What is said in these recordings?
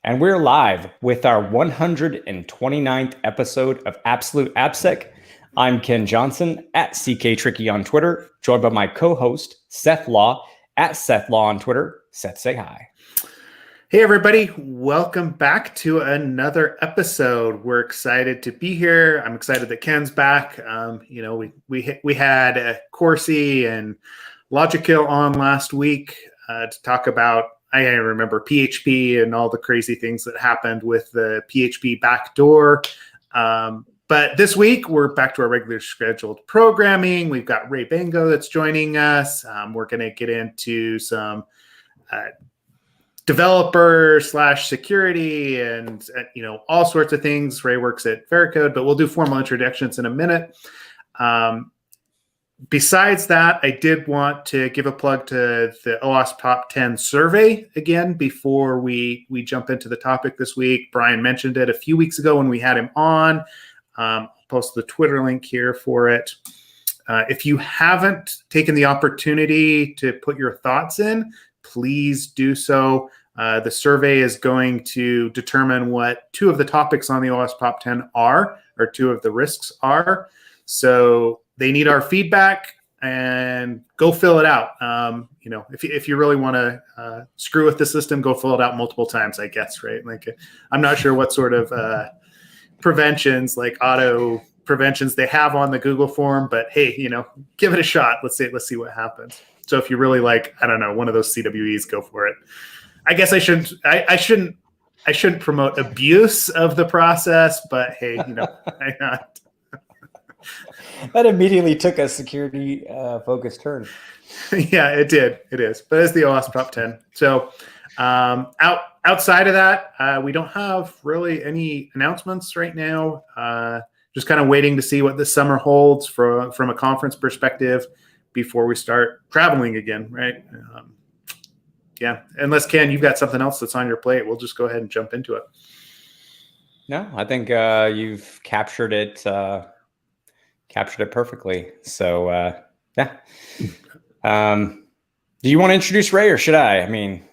And we're live with our 129th episode of Absolute AppSec. I'm Ken Johnson at CK Tricky on Twitter, joined by my co-host, Seth Law at Seth Law on Twitter. Seth, say hi. Hey, everybody. Welcome back to another episode. We're excited to be here. I'm excited that Ken's back. We had Corsi and Logikill on last week to talk about, I remember PHP and all the crazy things that happened with the PHP backdoor. But this week, we're back to our regular scheduled programming. We've got Rey Bango that's joining us. We're going to get into some developer / security and all sorts of things. Ray works at Veracode, but we'll do formal introductions in a minute. Besides that, I did want to give a plug to the OWASP Top 10 survey again before we jump into the topic this week. Brian mentioned it a few weeks ago when we had him on. I'll post the Twitter link here for it. If you haven't taken the opportunity to put your thoughts in, please do so. The survey is going to determine what two of the topics on the OWASP Top 10 are, or two of the risks are. So they need our feedback, and go fill it out. If you really want to screw with the system, go fill it out multiple times, I guess, right? Like, I'm not sure what sort of preventions, like auto preventions, they have on the Google form, but hey, give it a shot. Let's see what happens. So if you really like, I don't know, one of those CWEs, go for it. I guess I shouldn't promote abuse of the process, but hey, why not? That immediately took a security focused turn. Yeah, it did. It is. But it's the OWASP Top 10. So outside of that, we don't have really any announcements right now. Just kind of waiting to see what this summer holds from a conference perspective before we start traveling again, right? Yeah, unless, Ken, you've got something else that's on your plate, we'll just go ahead and jump into it. No, I think you've captured it perfectly. So, yeah. Do you want to introduce Ray, or should I? I mean,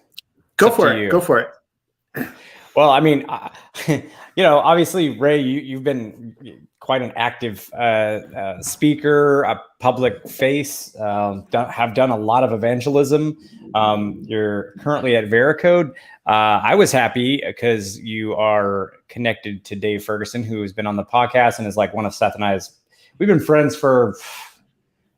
go for it. Go for it. Well, I mean, obviously, Ray, you've been quite an active speaker, a public face, have done a lot of evangelism. You're currently at Veracode. I was happy because you are connected to Dave Ferguson, who has been on the podcast and is like one of Seth and I's. We've been friends for,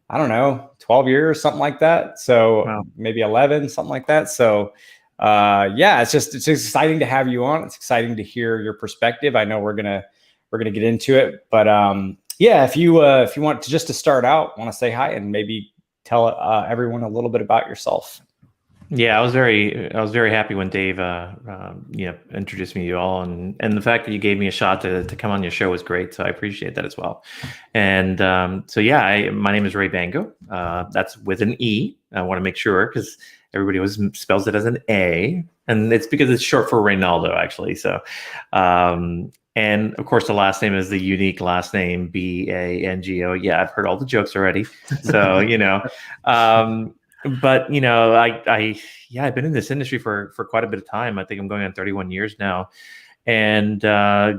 I don't know, 12 years, something like that. So wow. Maybe 11, something like that. So yeah, it's exciting to have you on. It's exciting to hear your perspective. I know we're gonna get into it, but yeah, if you want to start out, want to say hi and maybe tell everyone a little bit about yourself. Yeah, I was very happy when Dave introduced me to you all, and the fact that you gave me a shot to come on your show was great. So I appreciate that as well. And so yeah, my name is Rey Bango. That's with an E. I want to make sure because everybody always spells it as an A, and it's because it's short for Reynaldo, actually. So, and of course, the last name is the unique last name, Bango. Yeah, I've heard all the jokes already. So, but I've been in this industry for quite a bit of time. I think I'm going on 31 years now, and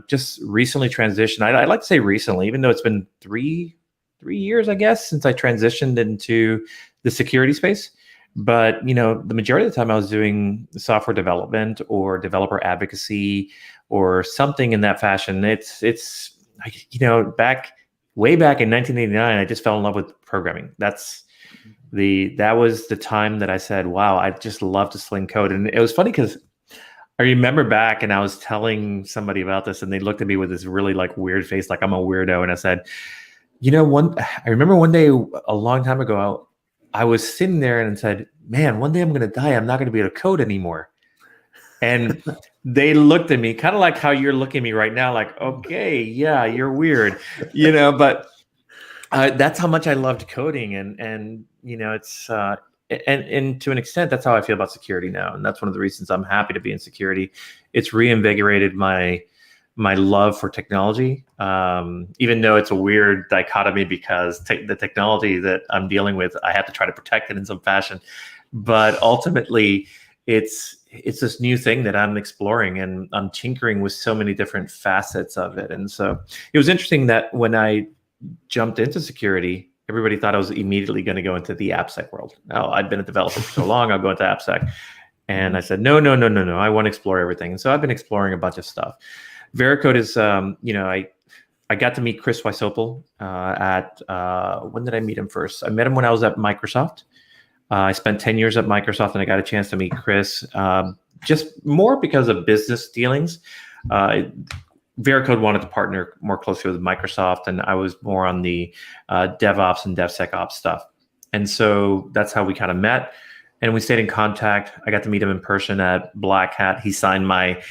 just recently transitioned. I like to say recently, even though it's been three years, I guess, since I transitioned into the security space. But, the majority of the time I was doing software development or developer advocacy or something in that fashion. It's way back in 1989, I just fell in love with programming. That was the time that I said, wow, I just love to sling code. And it was funny because I remember back and I was telling somebody about this and they looked at me with this really like weird face, like I'm a weirdo. And I said, I remember one day a long time ago, I was sitting there and said, man, one day I'm going to die. I'm not going to be able to code anymore. And they looked at me kind of like how you're looking at me right now, like, okay, yeah, you're weird, but that's how much I loved coding. And it's, and to an extent, that's how I feel about security now. And that's one of the reasons I'm happy to be in security. It's reinvigorated my love for technology, even though it's a weird dichotomy because the technology that I'm dealing with, I have to try to protect it in some fashion. But ultimately, it's this new thing that I'm exploring, and I'm tinkering with so many different facets of it. And so it was interesting that when I jumped into security, everybody thought I was immediately going to go into the AppSec world. Oh, I'd been a developer for so long, I'll go into AppSec. And I said, no. I want to explore everything. And so I've been exploring a bunch of stuff. Veracode is, I got to meet Chris Weisopel when did I meet him first? I met him when I was at Microsoft. I spent 10 years at Microsoft, and I got a chance to meet Chris just more because of business dealings. Veracode wanted to partner more closely with Microsoft, and I was more on the DevOps and DevSecOps stuff. And so that's how we kind of met, and we stayed in contact. I got to meet him in person at Black Hat. He signed my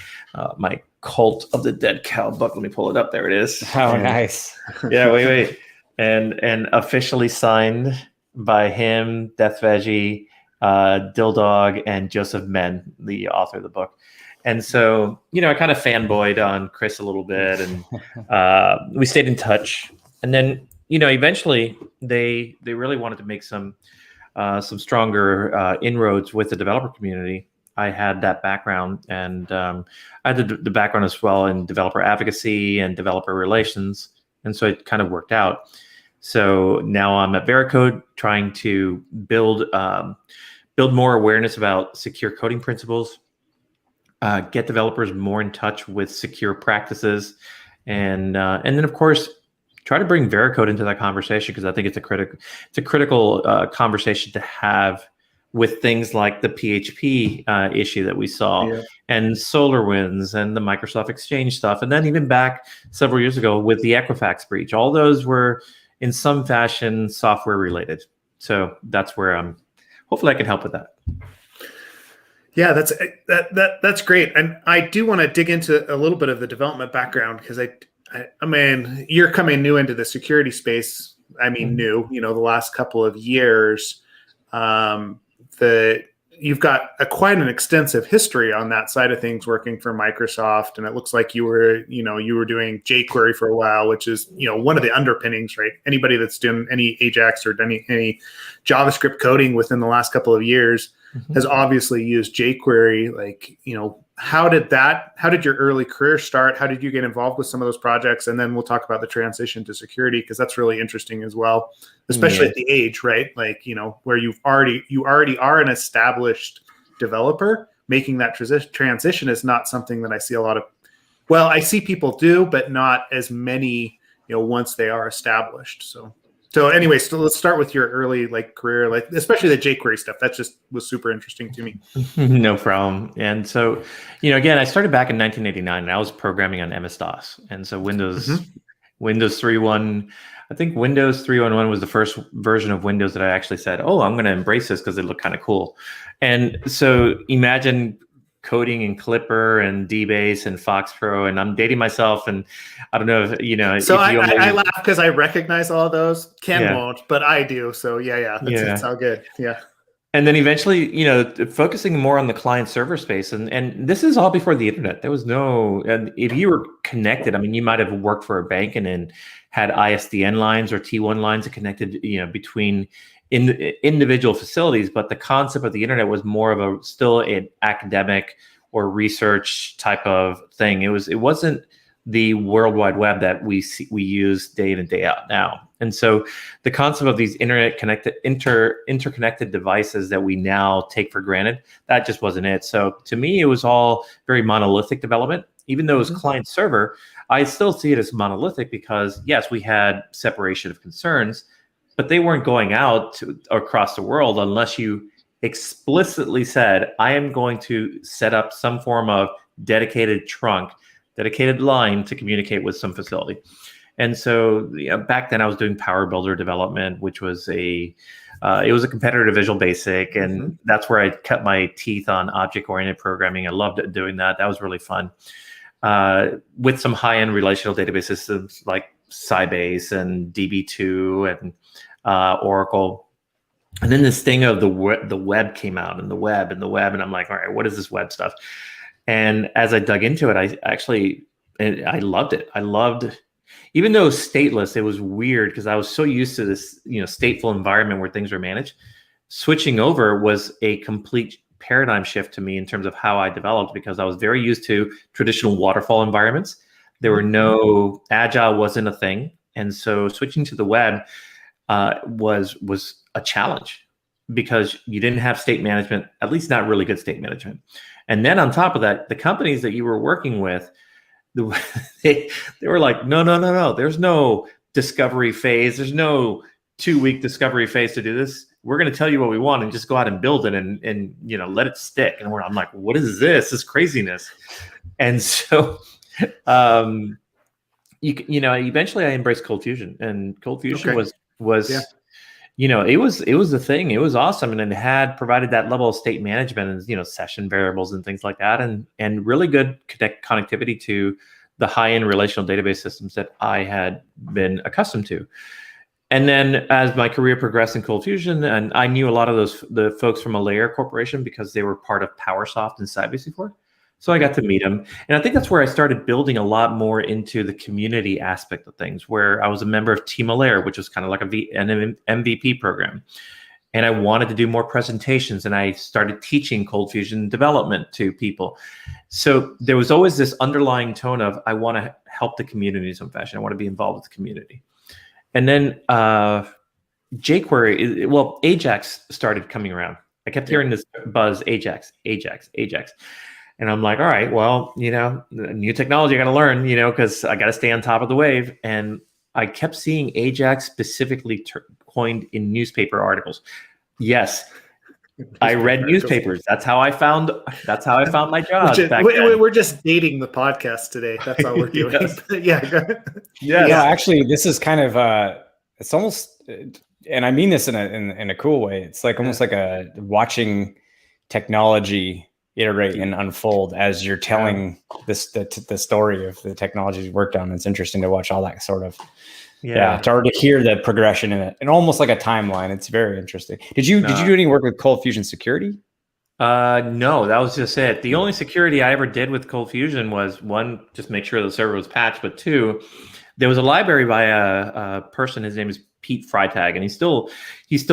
my Cult of the Dead Cow book. Let me pull it up. There it is. Oh, nice. Yeah, wait. And officially signed by him, Death Veggie, Dill Dog, and Joseph Men, the author of the book. And so, I kind of fanboyed on Chris a little bit, and we stayed in touch. And then, eventually they really wanted to make some stronger inroads with the developer community. I had that background, and I had the background as well in developer advocacy and developer relations. And so it kind of worked out. So now I'm at Veracode trying to build more awareness about secure coding principles, get developers more in touch with secure practices, and then of course try to bring Veracode into that conversation, because I think it's a critical conversation to have with things like the PHP issue that we saw, and SolarWinds and the Microsoft Exchange stuff, and then even back several years ago with the Equifax breach. All those were in some fashion software related. So that's where hopefully I can help with that. Yeah, that's great. And I do want to dig into a little bit of the development background, because I mean, you're coming new into the security space. I mean, new, the last couple of years. You've got quite an extensive history on that side of things, working for Microsoft, and it looks like you were doing JQuery for a while, which is one of the underpinnings, right? Anybody that's doing any Ajax or any JavaScript coding within the last couple of years has obviously used jQuery. Like, how did your early career start? How did you get involved with some of those projects? And then we'll talk about the transition to security, because that's really interesting as well, especially at the age, right? Like, where you already are an established developer. Making that transition is not something that I see a lot of. Well, I see people do, but not as many, once they are established. So anyways, so let's start with your early career, especially the jQuery stuff. That just was super interesting to me. No problem. And so, again, I started back in 1989, and I was programming on MS-DOS. And so Windows 3.1, I think Windows 3.1 was the first version of Windows that I actually said, oh, I'm going to embrace this because it looked kind of cool. And so imagine coding in Clipper and DBase and FoxPro, and I'm dating myself, and I don't know if So I laugh because I recognize all of those. Ken won't, but I do. So it's all good. Yeah. And then eventually, focusing more on the client server space, and this is all before the internet. There was no, and if you were connected, I mean, you might have worked for a bank and then had ISDN lines or T1 lines that connected, between individual facilities, but the concept of the internet was more of still an academic or research type of thing. It wasn't the World Wide Web that we use day in and day out now. And so the concept of these interconnected devices that we now take for granted, that just wasn't it. So to me, it was all very monolithic development. Even though it was client server, I still see it as monolithic, because yes, we had separation of concerns, but they weren't going out across the world unless you explicitly said, I am going to set up some form of dedicated line to communicate with some facility. And so back then I was doing Power Builder development, which was it was a competitor to Visual Basic. And that's where I cut my teeth on object-oriented programming. I loved doing that. That was really fun. With some high-end relational database systems like Sybase and DB2 and Oracle. And then this thing of the web came out, and the web, and I'm like, all right, what is this web stuff? And as I dug into it, I loved it. I loved, even though it was stateless, it was weird because I was so used to this, stateful environment where things are managed. Switching over was a complete paradigm shift to me in terms of how I developed, because I was very used to traditional waterfall environments. There were no agile wasn't a thing, and so switching to the web was a challenge because you didn't have state management, at least not really good state management. And then on top of that, the companies that you were working with, they were like, no, there's no discovery phase. There's no 2-week discovery phase to do this. We're going to tell you what we want and just go out and build it and let it stick. And I'm like, what is this? This craziness. And so, eventually I embraced Cold Fusion, and Cold Fusion was it was the thing. It was awesome, and it had provided that level of state management and session variables and things like that, and really good connectivity to the high-end relational database systems that I had been accustomed to. And then as my career progressed in Cold Fusion, and I knew a lot of the folks from Alair Corporation because they were part of PowerSoft and Sybase before. So I got to meet them. And I think that's where I started building a lot more into the community aspect of things, where I was a member of Team Alair, which was kind of like an MVP program. And I wanted to do more presentations, and I started teaching Cold Fusion development to people. So there was always this underlying tone of, I want to help the community in some fashion. I want to be involved with the community. And then jQuery, Ajax started coming around. I kept hearing this buzz, Ajax. And I'm like, all right, well, new technology I got to learn, because I got to stay on top of the wave. And I kept seeing Ajax specifically coined in newspaper articles. Yes, I read newspapers. That's how I found my job. We're just dating the podcast today. That's all we're doing. Yeah. Actually, this is kind of it's almost, and I mean this in a cool way. It's like almost like watching technology iterate and unfold as you're telling the story of the technologies you worked on. It's interesting to watch all that sort of. It's hard to hear the progression in it, and almost like a timeline. It's very interesting. Did you do any work with Cold Fusion security? No, that was just it. The only security I ever did with Cold Fusion was, one, just make sure the server was patched, but two, there was a library by a person. His name is Pete Freitag, and he's still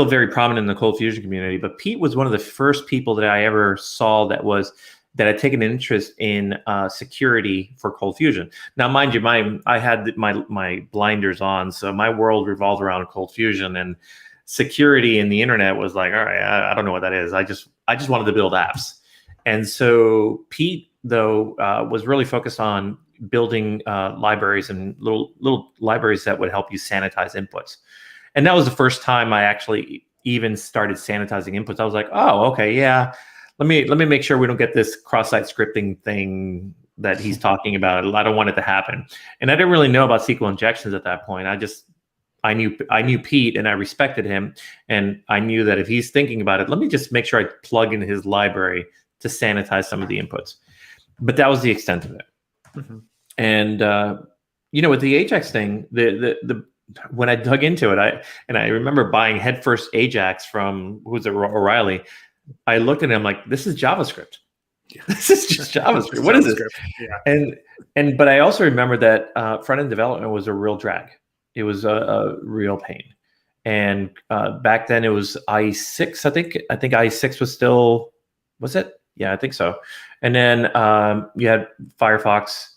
very prominent in the Cold Fusion community. But Pete was one of the first people that I ever saw that had taken an interest in security for Cold Fusion. Now, mind you, I had my blinders on, so my world revolved around Cold Fusion, and security in the internet was like, all right, I don't know what that is. I just wanted to build apps. And so Pete, though, was really focused on building libraries and little libraries that would help you sanitize inputs. And that was the first time I actually even started sanitizing inputs. I was like, oh, okay, yeah. Let me make sure we don't get this cross-site scripting thing that he's talking about. I don't want it to happen. And I didn't really know about SQL injections at that point. I knew Pete, and I respected him, and I knew that if he's thinking about it, let me just make sure I plug in his library to sanitize some of the inputs. But that was the extent of it. Mm-hmm. And with the Ajax thing, when I dug into it, I remember buying headfirst Ajax from O'Reilly. I looked at him like, this is JavaScript. This is just JavaScript. What is this? Yeah. But I also remember that front-end development was a real drag. It was a real pain. And back then it was IE6. I think IE6 was still, was it? Yeah, I think so. And then you had Firefox.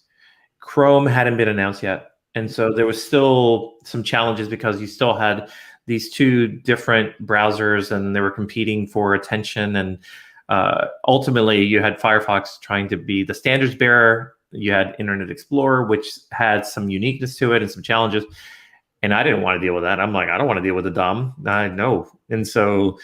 Chrome hadn't been announced yet. And so there was still some challenges because you still had these two different browsers, and they were competing for attention. And ultimately, you had Firefox trying to be the standards bearer. You had Internet Explorer, which had some uniqueness to it and some challenges. And I didn't want to deal with that. I'm like, I don't want to deal with the DOM. I know. And so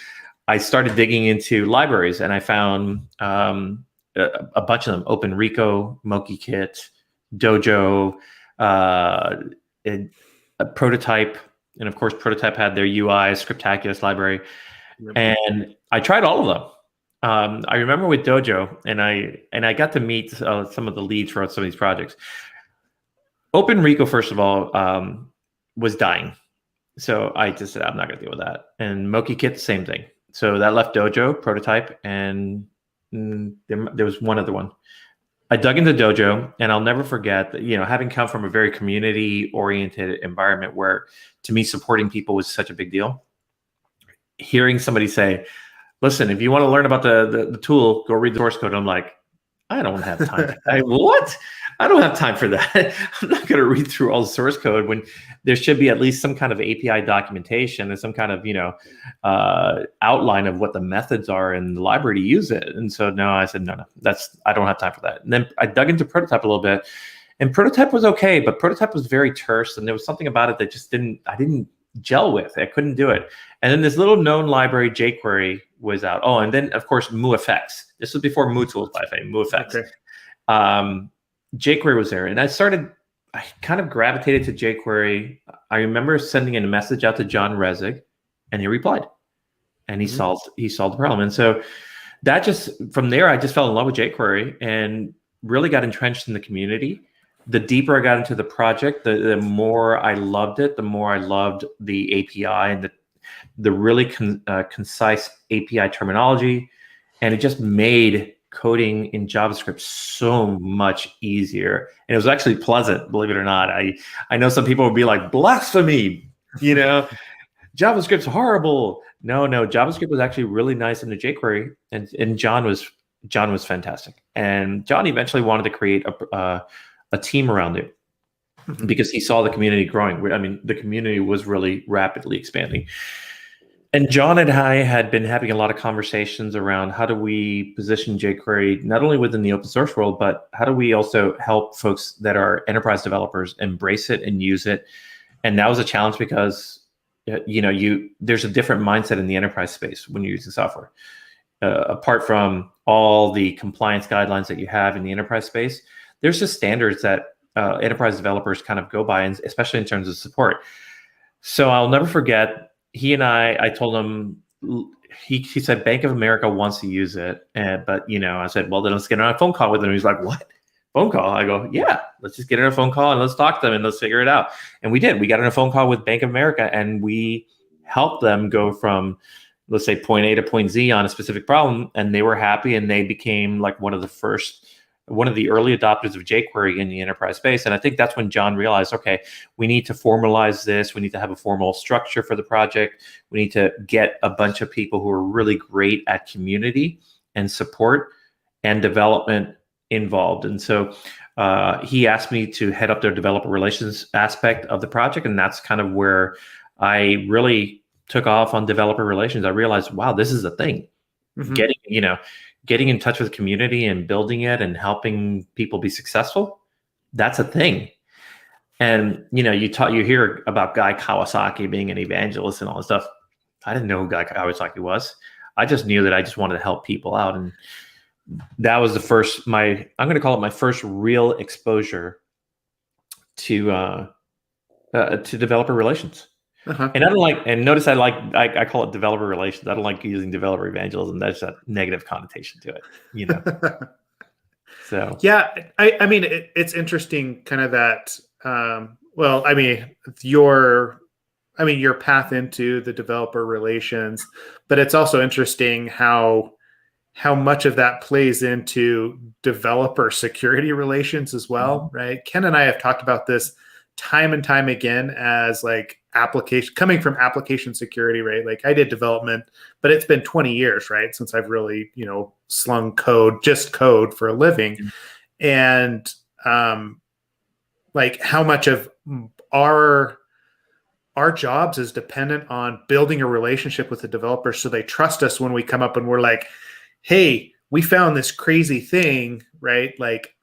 I started digging into libraries, and I found a bunch of them: OpenRico, MokiKit, Dojo, a Prototype. And of course, Prototype had their UI, Scriptaculous library. And I tried all of them. I remember with Dojo, and I got to meet some of the leads for some of these projects. OpenRico, first of all, was dying. So I just said, I'm not going to deal with that. And MokiKit, same thing. So that left Dojo, Prototype, and there was one other one. I dug into Dojo, and I'll never forget that, having come from a very community-oriented environment where, to me, supporting people was such a big deal. Hearing somebody say, listen, if you want to learn about the tool, go read the source code. I'm like, I don't have time for that. What? I don't have time for that. I'm not going to read through all the source code when there should be at least some kind of API documentation and some kind of, outline of what the methods are in the library to use it. And so, no, I said, no, I don't have time for that. And then I dug into Prototype a little bit, and Prototype was okay, but Prototype was very terse, and there was something about it that just I didn't gel with. I couldn't do it. And then this little known library, JQuery, was out. Oh, and then of course MooFX. This was before MooTools, by the way. MooFX. Okay. JQuery was there, and I kind of gravitated to JQuery. I remember sending a message out to John Resig, and he replied, and he solved the problem. And so that from there, I just fell in love with JQuery and really got entrenched in the community. The deeper I got into the project, the more I loved it, the more I loved the API and the really concise API terminology. And it just made coding in JavaScript so much easier. And it was actually pleasant, believe it or not. I know some people would be like, blasphemy, JavaScript's horrible. No, JavaScript was actually really nice in the jQuery, and John was fantastic. And John eventually wanted to create a team around it because he saw the community growing. I mean, the community was really rapidly expanding. And John and I had been having a lot of conversations around how do we position jQuery not only within the open source world, but how do we also help folks that are enterprise developers embrace it and use it. And that was a challenge because there's a different mindset in the enterprise space when you're using software. Apart from all the compliance guidelines that you have in the enterprise space, there's just standards that enterprise developers kind of go by, and especially in terms of support. So I'll never forget, he and I told him, he said Bank of America wants to use it. But I said, well, then let's get on a phone call with him. He's like, what? Phone call? I go, yeah, let's just get on a phone call and let's talk to them and let's figure it out. And we did. We got on a phone call with Bank of America, and we helped them go from, let's say, point A to point Z on a specific problem. And they were happy, and they became like one of the early adopters of jQuery in the enterprise space. And I think that's when John realized, okay, we need to formalize this. We need to have a formal structure for the project. We need to get a bunch of people who are really great at community and support and development involved. And so he asked me to head up their developer relations aspect of the project. And that's kind of where I really took off on developer relations. I realized, wow, this is a thing. Getting in touch with the community and building it and helping people be successful, that's a thing. And you hear about Guy Kawasaki being an evangelist and all this stuff. I didn't know who Guy Kawasaki was. I just knew that I just wanted to help people out, and that was I'm going to call it my first real exposure to developer relations. And I don't like, and notice I call it developer relations. I don't like using developer evangelism. That's a negative connotation to it, So yeah, I mean, it's interesting, kind of that. Your path into the developer relations, but it's also interesting how much of that plays into developer security relations as well, right? Ken and I have talked about this time and time again as like coming from application security, right? Like I did development, but it's been 20 years, right, since I've really, slung code for a living. And like how much of our jobs is dependent on building a relationship with the developers so they trust us when we come up and we're like, hey, we found this crazy thing, right? Like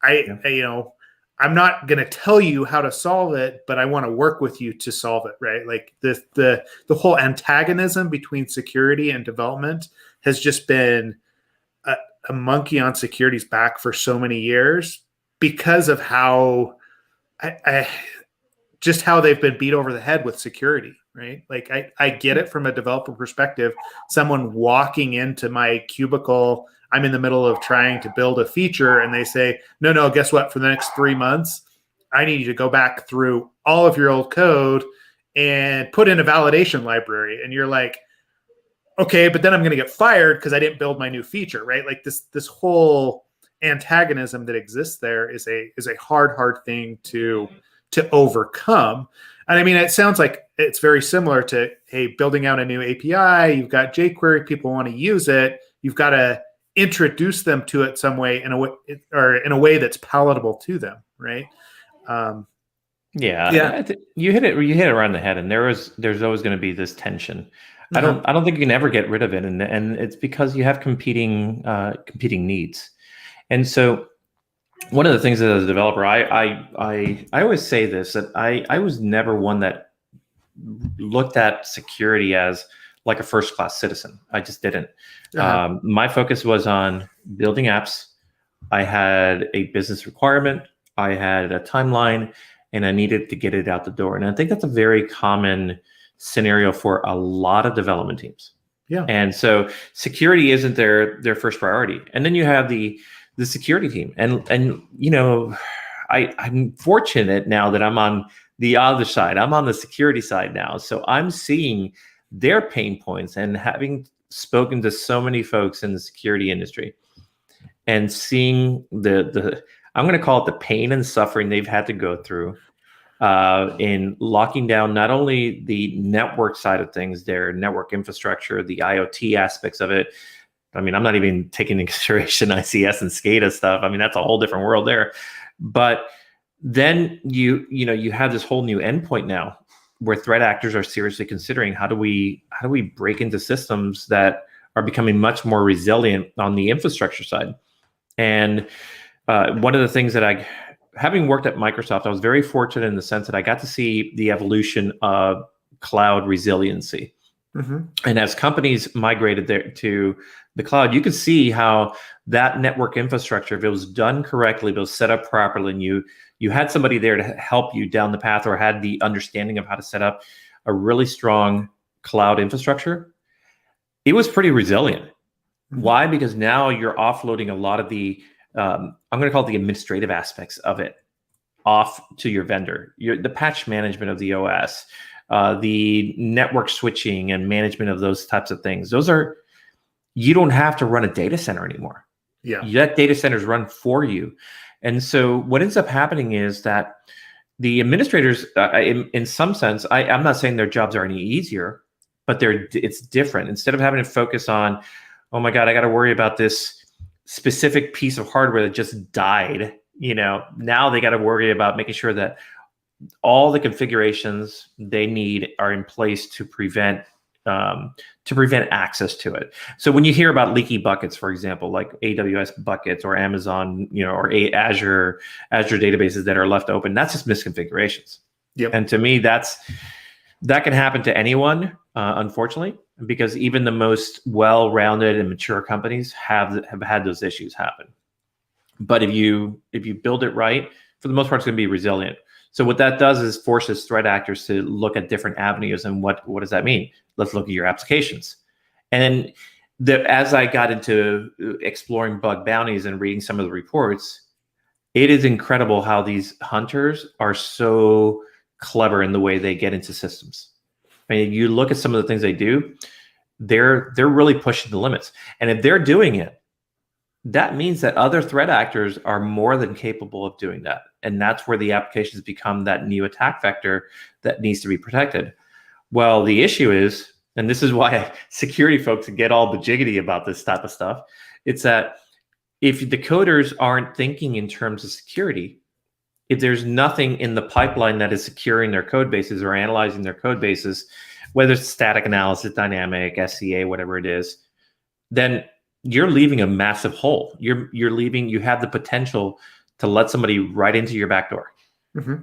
I'm not going to tell you how to solve it, but I want to work with you to solve it, right? Like the whole antagonism between security and development has just been a monkey on security's back for so many years because of how just how they've been beat over the head with security, right? Like I get it from a developer perspective. Someone walking into my cubicle, I'm in the middle of trying to build a feature, and they say, no, guess what? For the next 3 months, I need you to go back through all of your old code and put in a validation library. And you're like, okay, but then I'm going to get fired because I didn't build my new feature, right? Like this whole antagonism that exists there is a hard thing to overcome. And I mean, it sounds like it's very similar to, hey, building out a new API. You've got jQuery, people want to use it. You've got to introduce them to it some way, in a way that's palatable to them, right? Yeah. You hit it around the head, and there's always going to be this tension. I don't think you can ever get rid of it, and it's because you have competing needs. And so one of the things as a developer, I always say this, that I was never one that looked at security as like a first-class citizen. I just didn't. My focus was on building apps. I had a business requirement. I had a timeline, and I needed to get it out the door. And I think that's a very common scenario for a lot of development teams. Yeah. And so security isn't their first priority. And then you have the security team. And I'm fortunate now that I'm on the other side. I'm on the security side now. So I'm seeing their pain points, and having spoken to so many folks in the security industry and seeing the I'm going to call it the pain and suffering they've had to go through in locking down not only the network side of things, their network infrastructure, the IoT aspects of it. I mean, I'm not even taking into consideration ICS and SCADA stuff. I mean, that's a whole different world there. But then you have this whole new endpoint now, where threat actors are seriously considering how do we break into systems that are becoming much more resilient on the infrastructure side. And one of the things that having worked at Microsoft, I was very fortunate in the sense that I got to see the evolution of cloud resiliency. And as companies migrated there to the cloud, you could see how that network infrastructure, if it was done correctly, if it was set up properly, and you had somebody there to help you down the path, or had the understanding of how to set up a really strong cloud infrastructure, it was pretty resilient. Why? Because now you're offloading a lot of the, I'm going to call it the administrative aspects of it, off to your vendor. The patch management of the OS, the network switching and management of those types of things. You don't have to run a data center anymore. Yeah. That data centers run for you. And so what ends up happening is that the administrators, in some sense, I'm not saying their jobs are any easier, but it's different. Instead of having to focus on, oh my God, I got to worry about this specific piece of hardware that just died. Now they got to worry about making sure that all the configurations they need are in place to prevent access to it. So when you hear about leaky buckets, for example, like AWS buckets or Amazon, or Azure databases that are left open, that's just misconfigurations. Yep. And to me, that can happen to anyone, unfortunately, because even the most well-rounded and mature companies have had those issues happen. But if you build it right, for the most part, it's going to be resilient. So what that does is forces threat actors to look at different avenues. And what does that mean? Let's look at your applications. And as I got into exploring bug bounties and reading some of the reports, it is incredible how these hunters are so clever in the way they get into systems. I mean, you look at some of the things they do, they're really pushing the limits. And if they're doing it, that means that other threat actors are more than capable of doing that. And that's where the applications become that new attack vector that needs to be protected. Well, the issue is, and this is why security folks get all bajiggity about this type of stuff, it's that if the coders aren't thinking in terms of security, if there's nothing in the pipeline that is securing their code bases or analyzing their code bases, whether it's static analysis, dynamic, SCA, whatever it is, then you're leaving a massive hole. You have the potential to let somebody right into your back door.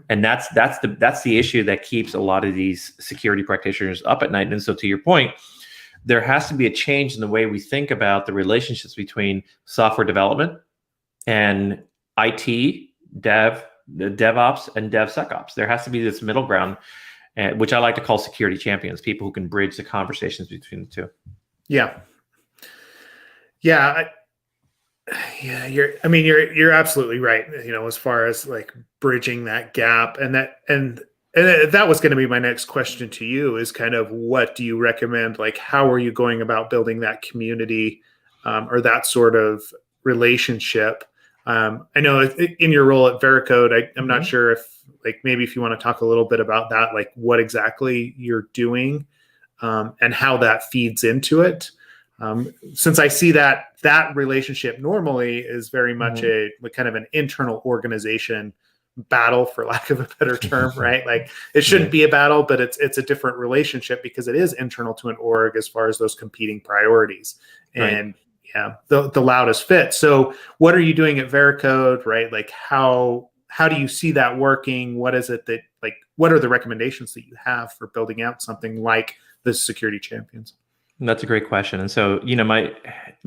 And that's the issue that keeps a lot of these security practitioners up at night. And so to your point, there has to be a change in the way we think about the relationships between software development and IT, DevOps, and DevSecOps. There has to be this middle ground, which I like to call security champions, people who can bridge the conversations between the two. Yeah. You're absolutely right. As far as like bridging that gap, and that was going to be my next question to you, is kind of what do you recommend? Like, how are you going about building that community or that sort of relationship I know in your role at Veracode, I'm not sure if maybe if you want to talk a little bit about that, like what exactly you're doing and how that feeds into it. Since I see that relationship normally is very much a kind of an internal organization battle, for lack of a better term, right? Like it shouldn't be a battle, but it's a different relationship because it is internal to an org as far as those competing priorities. And the loudest fit. So what are you doing at Veracode, right? Like how do you see that working? What is it that what are the recommendations that you have for building out something like the Security Champions? That's a great question. And so, my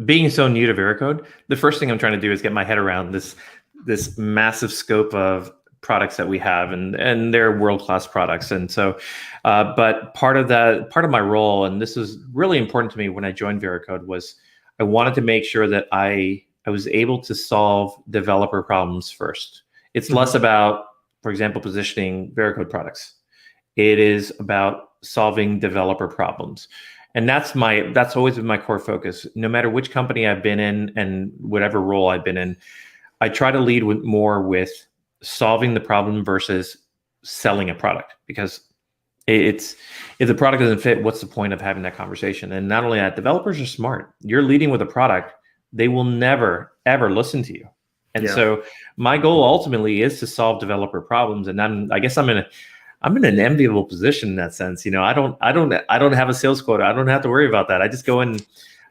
being so new to Veracode, the first thing I'm trying to do is get my head around this massive scope of products that we have, and they're world-class products. And so, but part of my role, and this is really important to me when I joined Veracode, was I wanted to make sure that I was able to solve developer problems first. It's less about, for example, positioning Veracode products. It is about solving developer problems. And that's always been my core focus. No matter which company I've been in and whatever role I've been in, I try to lead more with solving the problem versus selling a product, because if the product doesn't fit, what's the point of having that conversation? And not only that, developers are smart. You're leading with a product, they will never ever listen to you. And so my goal ultimately is to solve developer problems. And I guess I'm in an enviable position in that sense. I don't have a sales quota. I don't have to worry about that. I just go in.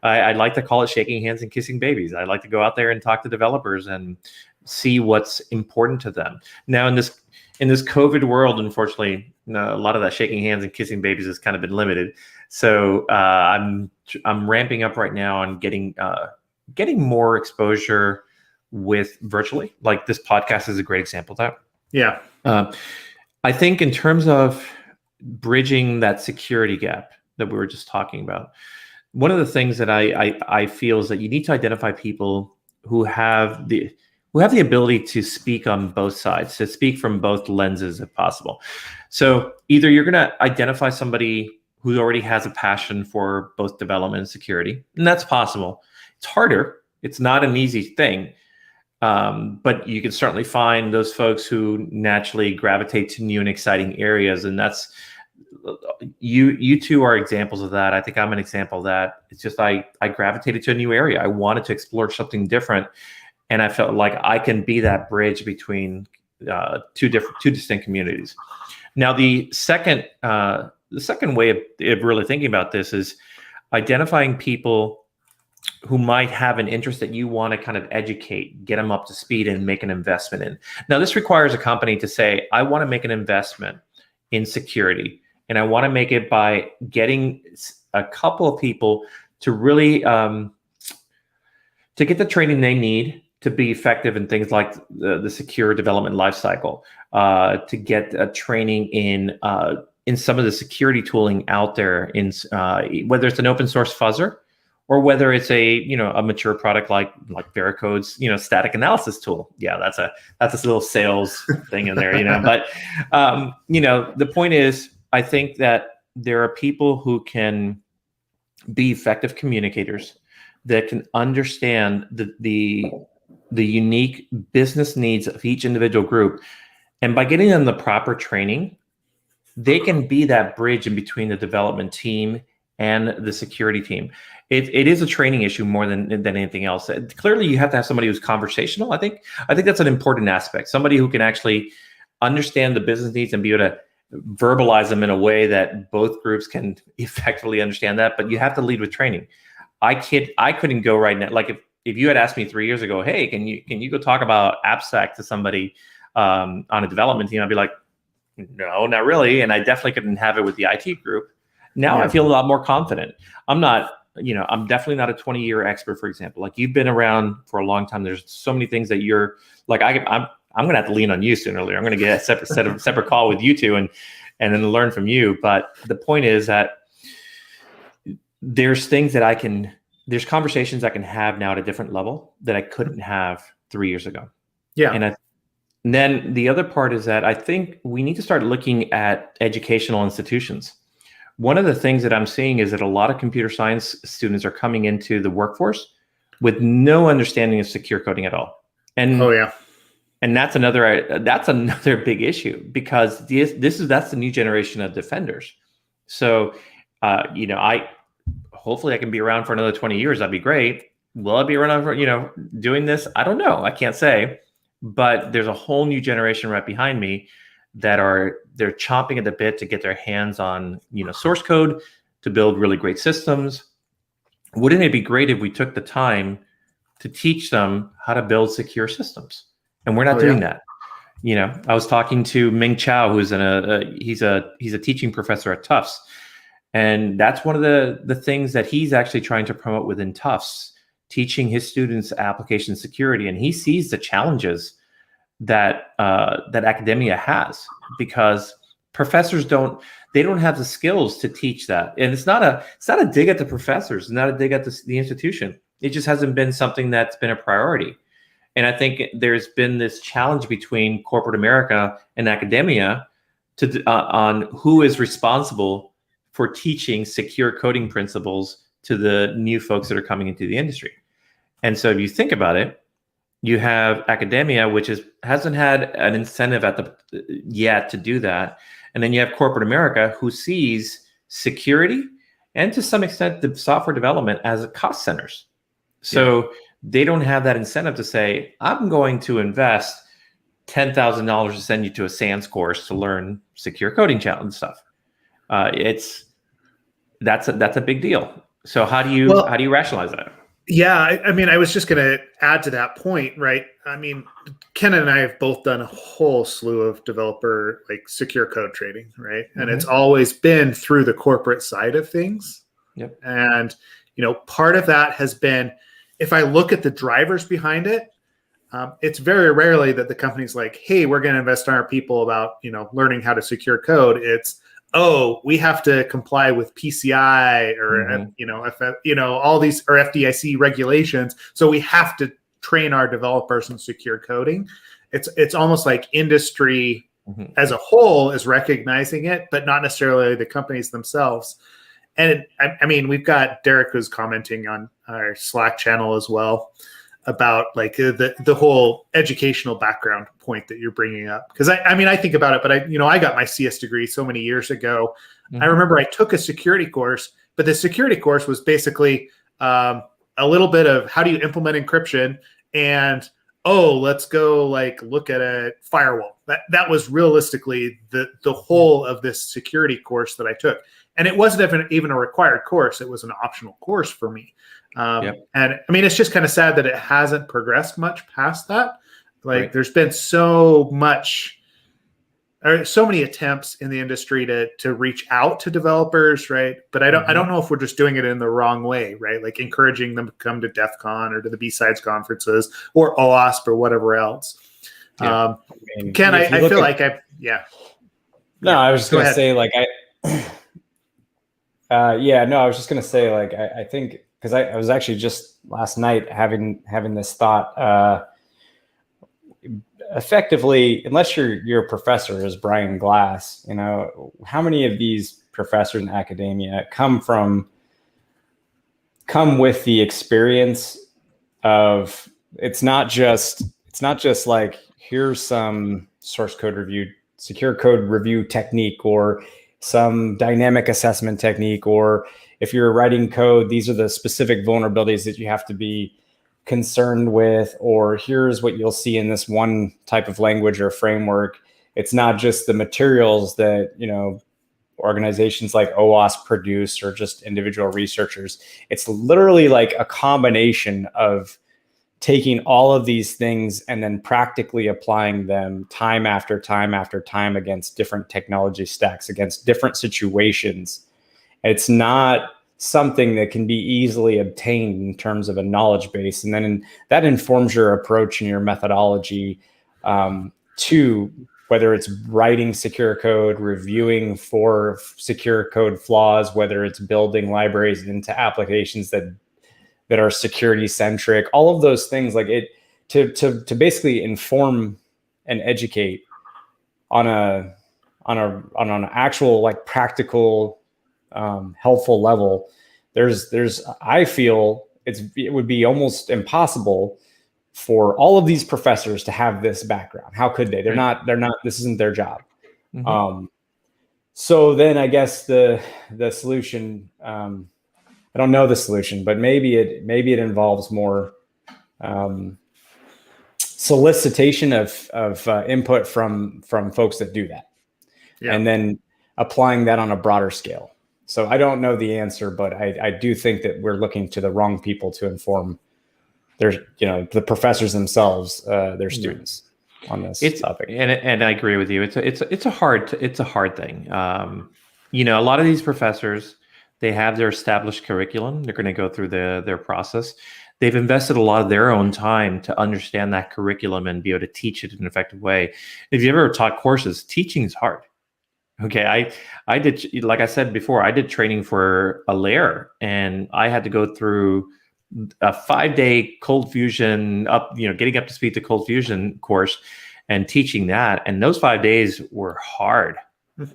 I like to call it shaking hands and kissing babies. I like to go out there and talk to developers and see what's important to them. Now in this COVID world, unfortunately, a lot of that shaking hands and kissing babies has kind of been limited. So I'm ramping up right now on getting more exposure with virtually. Like this podcast is a great example of that. Yeah. I think in terms of bridging that security gap that we were just talking about, one of the things that I feel is that you need to identify people who have the ability to speak on both sides, to speak from both lenses if possible. So either you're going to identify somebody who already has a passion for both development and security, and that's possible. It's harder. It's not an easy thing. But you can certainly find those folks who naturally gravitate to new and exciting areas. And that's, you two are examples of that. I think I'm an example of that. It's just, I gravitated to a new area. I wanted to explore something different. And I felt like I can be that bridge between two distinct communities. Now, the second way of really thinking about this is identifying people who might have an interest that you want to kind of educate, get them up to speed and make an investment in. Now, this requires a company to say, I want to make an investment in security, and I want to make it by getting a couple of people to really to get the training they need to be effective in things like the secure development lifecycle, to get a training in some of the security tooling out there, in whether it's an open source fuzzer, or whether it's a mature product like Veracode's static analysis tool. Yeah, that's a little sales thing in there, But the point is, I think that there are people who can be effective communicators that can understand the unique business needs of each individual group, and by getting them the proper training, they can be that bridge in between the development team and the security team. It is a training issue more than anything else. Clearly, you have to have somebody who's conversational. I think that's an important aspect. Somebody who can actually understand the business needs and be able to verbalize them in a way that both groups can effectively understand that. But you have to lead with training. I couldn't go right now. Like if you had asked me 3 years ago, hey, can you go talk about AppSec to somebody on a development team? I'd be like, no, not really. And I definitely couldn't have it with the IT group. Now I feel a lot more confident. I'm definitely not a 20-year expert, for example. Like you've been around for a long time. There's so many things that you're like, I'm going to have to lean on you sooner or later. I'm going to get a separate call with you two and then learn from you. But the point is that there's there's conversations I can have now at a different level that I couldn't have 3 years ago. Yeah. And then the other part is that I think we need to start looking at educational institutions. One of the things that I'm seeing is that a lot of computer science students are coming into the workforce with no understanding of secure coding at all. And Oh yeah. and that's another big issue, because that's the new generation of defenders. So I hopefully I can be around for another 20 years. That'd be great. Will I be around for doing this? I don't know. I can't say. But there's a whole new generation right behind me they're chomping at the bit to get their hands on source code to build really great systems. Wouldn't it be great if we took the time to teach them how to build secure systems? And we're not doing that. I was talking to Ming Chow, who's he's a teaching professor at Tufts, and that's one of the things that he's actually trying to promote within Tufts, teaching his students application security. And he sees the challenges that academia has, because professors don't have the skills to teach that. And it's not a dig at the professors, it's not a dig at the institution. It just hasn't been something that's been a priority. And I think there's been this challenge between corporate America and academia on who is responsible for teaching secure coding principles to the new folks that are coming into the industry. And so if you think about it, you have academia, which hasn't had an incentive yet to do that. And then you have corporate America, who sees security and to some extent the software development as cost centers. So they don't have that incentive to say, I'm going to invest $10,000 to send you to a SANS course to learn secure coding challenge stuff. That's a big deal. So how do you rationalize that? Yeah, I mean, I was just going to add to that point, right? I mean, Ken and I have both done a whole slew of developer secure code trading, right? And it's always been through the corporate side of things. Yep. And part of that has been, if I look at the drivers behind it, it's very rarely that the company's like, hey, we're going to invest in our people about, learning how to secure code. It's, oh, we have to comply with PCI or, all these or FDIC regulations. So we have to train our developers in secure coding. It's almost like industry as a whole is recognizing it, but not necessarily the companies themselves. And I mean, we've got Derek who's commenting on our Slack channel as well about the whole educational background point that you're bringing up. Because I think about it, but I got my CS degree so many years ago. I remember I took a security course, but the security course was basically a little bit of how do you implement encryption and let's go look at a firewall. That was realistically the whole of this security course that I took. And it wasn't even a required course. It was an optional course for me. And I mean, it's just kind of sad that it hasn't progressed much past that. There's been so many attempts in the industry to reach out to developers, right? But I don't know if we're just doing it in the wrong way, right? Like encouraging them to come to DEF CON or to the B-Sides conferences or OWASP or whatever else. Yeah. Ken, I feel like No, I was just going to say I was just going to say I think, because I was actually just last night having this thought, effectively, unless you're a professor, as Brian Glass, how many of these professors in academia come with the experience of, it's not just like, here's some source code review, secure code review technique, or some dynamic assessment technique, or if you're writing code, these are the specific vulnerabilities that you have to be concerned with, or here's what you'll see in this one type of language or framework. It's not just the materials that, organizations like OWASP produce or just individual researchers. It's literally like a combination of taking all of these things and then practically applying them time after time after time against different technology stacks, against different situations. It's not something that can be easily obtained in terms of a knowledge base. And then that informs your approach and your methodology to whether it's writing secure code, reviewing for secure code flaws, whether it's building libraries into applications that are security centric, all of those things, to basically inform and educate on an actual practical helpful level. I feel it would be almost impossible for all of these professors to have this background. How could they? They're not, this isn't their job. So then I guess the solution, I don't know the solution, but maybe it involves more solicitation of input from folks that do that, and then applying that on a broader scale. So I don't know the answer, but I do think that we're looking to the wrong people to inform the professors themselves, their students on this topic. And I agree with you. It's a hard thing. A lot of these professors, they have their established curriculum. They're going to go through their process. They've invested a lot of their own time to understand that curriculum and be able to teach it in an effective way. If you ever taught courses, teaching is hard. Okay, I did, like I said before, I did training for a layer, and I had to go through a 5-day cold fusion getting up to speed to cold fusion course and teaching that. And those 5 days were hard.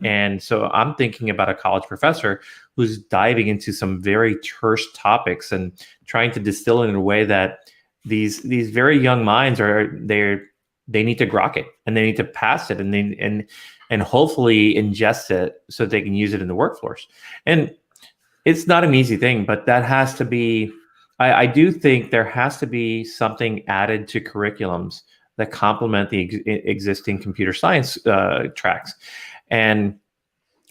And so I'm thinking about a college professor who's diving into some very terse topics and trying to distill it in a way that these very young minds they need to grok it, and they need to pass it, and hopefully ingest it so they can use it in the workforce. And it's not an easy thing, but that has to be, I do think there has to be something added to curriculums that complement the existing computer science tracks. And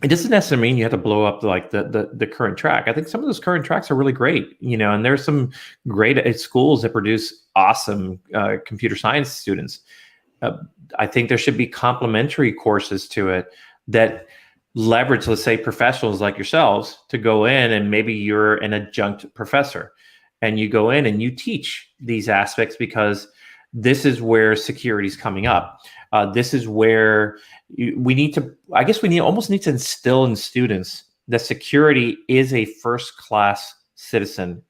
it doesn't necessarily mean you have to blow up like the current track. I think some of those current tracks are really great, and there's some great schools that produce awesome computer science students. I think there should be complementary courses to it that leverage, let's say, professionals like yourselves to go in, and maybe you're an adjunct professor and you go in and you teach these aspects, because this is where security is coming up. This is where we almost need to instill in students that security is a first-class citizen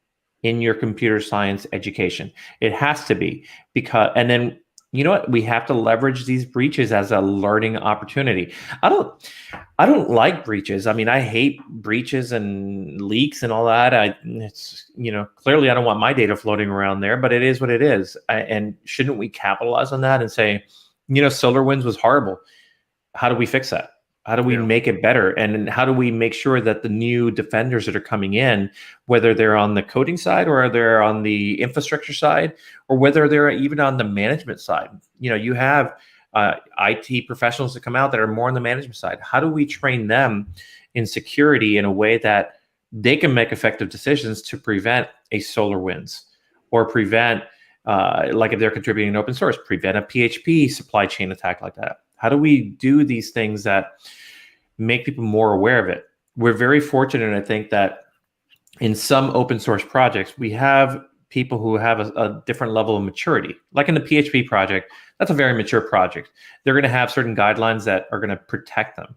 in your computer science education. It has to be, and then, you know what? We have to leverage these breaches as a learning opportunity. I don't like breaches. I mean, I hate breaches and leaks and all that. Clearly I don't want my data floating around there, but it is what it is. And shouldn't we capitalize on that and say, SolarWinds was horrible. How do we fix that? How do we make it better? And how do we make sure that the new defenders that are coming in, whether they're on the coding side or they're on the infrastructure side, or whether they're even on the management side, you have IT professionals that come out that are more on the management side. How do we train them in security in a way that they can make effective decisions to prevent a SolarWinds, or prevent, like if they're contributing in open source, prevent a PHP supply chain attack like that? How do we do these things that make people more aware of it? We're very fortunate, I think, that in some open source projects, we have people who have a different level of maturity. Like in the PHP project, that's a very mature project. They're going to have certain guidelines that are going to protect them.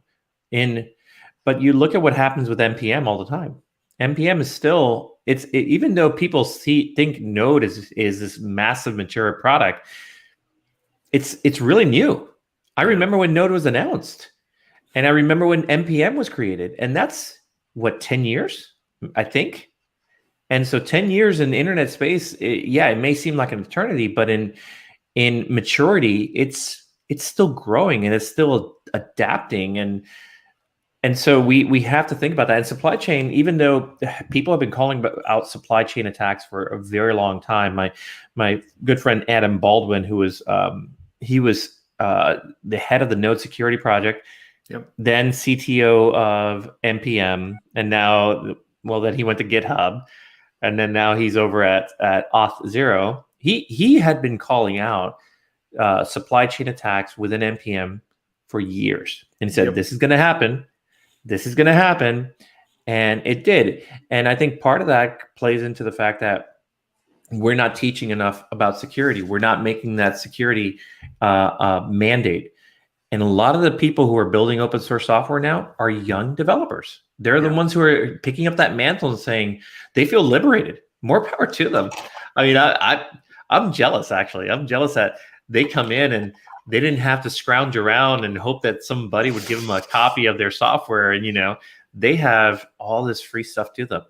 But you look at what happens with NPM all the time. NPM is still, even though people think Node is this massive mature product, it's really new. I remember when Node was announced, and I remember when NPM was created, and that's 10 years, I think. And so 10 years in the internet space, it may seem like an eternity, but in maturity, it's still growing and it's still adapting. And so we have to think about that. And supply chain, even though people have been calling out supply chain attacks for a very long time, my good friend Adam Baldwin, who was the head of the Node security project, then CTO of NPM, and now, then he went to GitHub, and then now he's over at Auth0. He had been calling out supply chain attacks within NPM for years, and he said, this is going to happen. This is going to happen. And it did. And I think part of that plays into the fact that we're not teaching enough about security. We're not making that security mandate. And a lot of the people who are building open source software now are young developers. They're the ones who are picking up that mantle and saying they feel liberated. More power to them. I mean, I'm jealous, actually. I'm jealous that they come in and they didn't have to scrounge around and hope that somebody would give them a copy of their software. And, they have all this free stuff to them,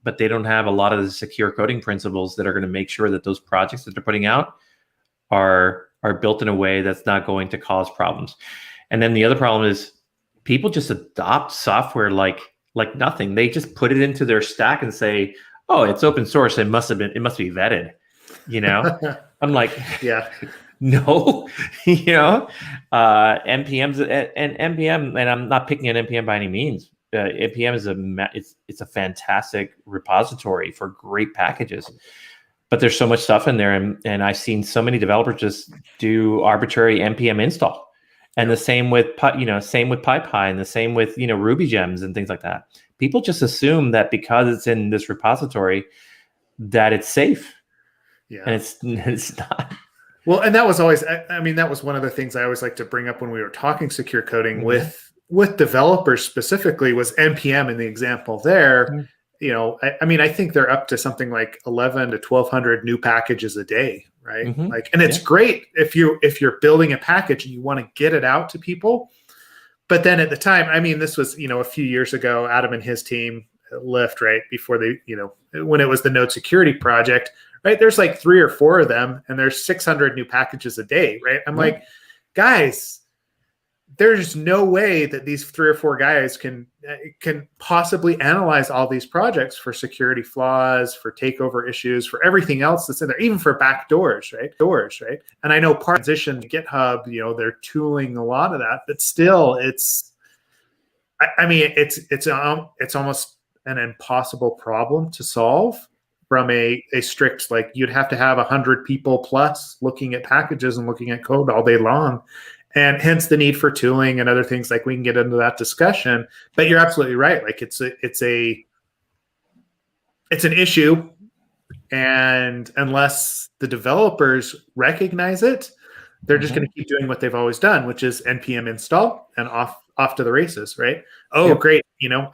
but they don't have a lot of the secure coding principles that are going to make sure that those projects that they're putting out are built in a way that's not going to cause problems. And then the other problem is people just adopt software like nothing. They just put it into their stack and say, "Oh, it's open source. It must be vetted." You know, I'm like, Yeah. no, NPM's and NPM, and I'm not picking an NPM by any means. NPM is it's a fantastic repository for great packages, but there's so much stuff in there, and I've seen so many developers just do arbitrary NPM install, and the same with PyPy, and the same with Ruby gems and things like that. People just assume that because it's in this repository that it's safe, and it's not. Well, and that was always, I mean, that was one of the things I always like to bring up when we were talking secure coding with developers specifically, was NPM in the example there. I mean, I think they're up to something like 11 to 1,200 new packages a day, right? And it's great if you're building a package and you want to get it out to people. But then at the time, I mean, this was, a few years ago, Adam and his team at Lyft, right? Before they, when it was the Node security project, right? There's like 3 or 4 of them, and there's 600 new packages a day, right? I'm like, guys, there's no way that these 3 or 4 guys can possibly analyze all these projects for security flaws, for takeover issues, for everything else that's in there, even for backdoors, right? And I know part transition to GitHub, they're tooling a lot of that, but still, it's almost an impossible problem to solve from a strict, like, you'd have to have 100 people plus looking at packages and looking at code all day long. And hence the need for tooling and other things. Like, we can get into that discussion, but you're absolutely right. Like, it's an issue, and unless the developers recognize it, they're just going to keep doing what they've always done, which is NPM install and off to the races, right? Oh, great.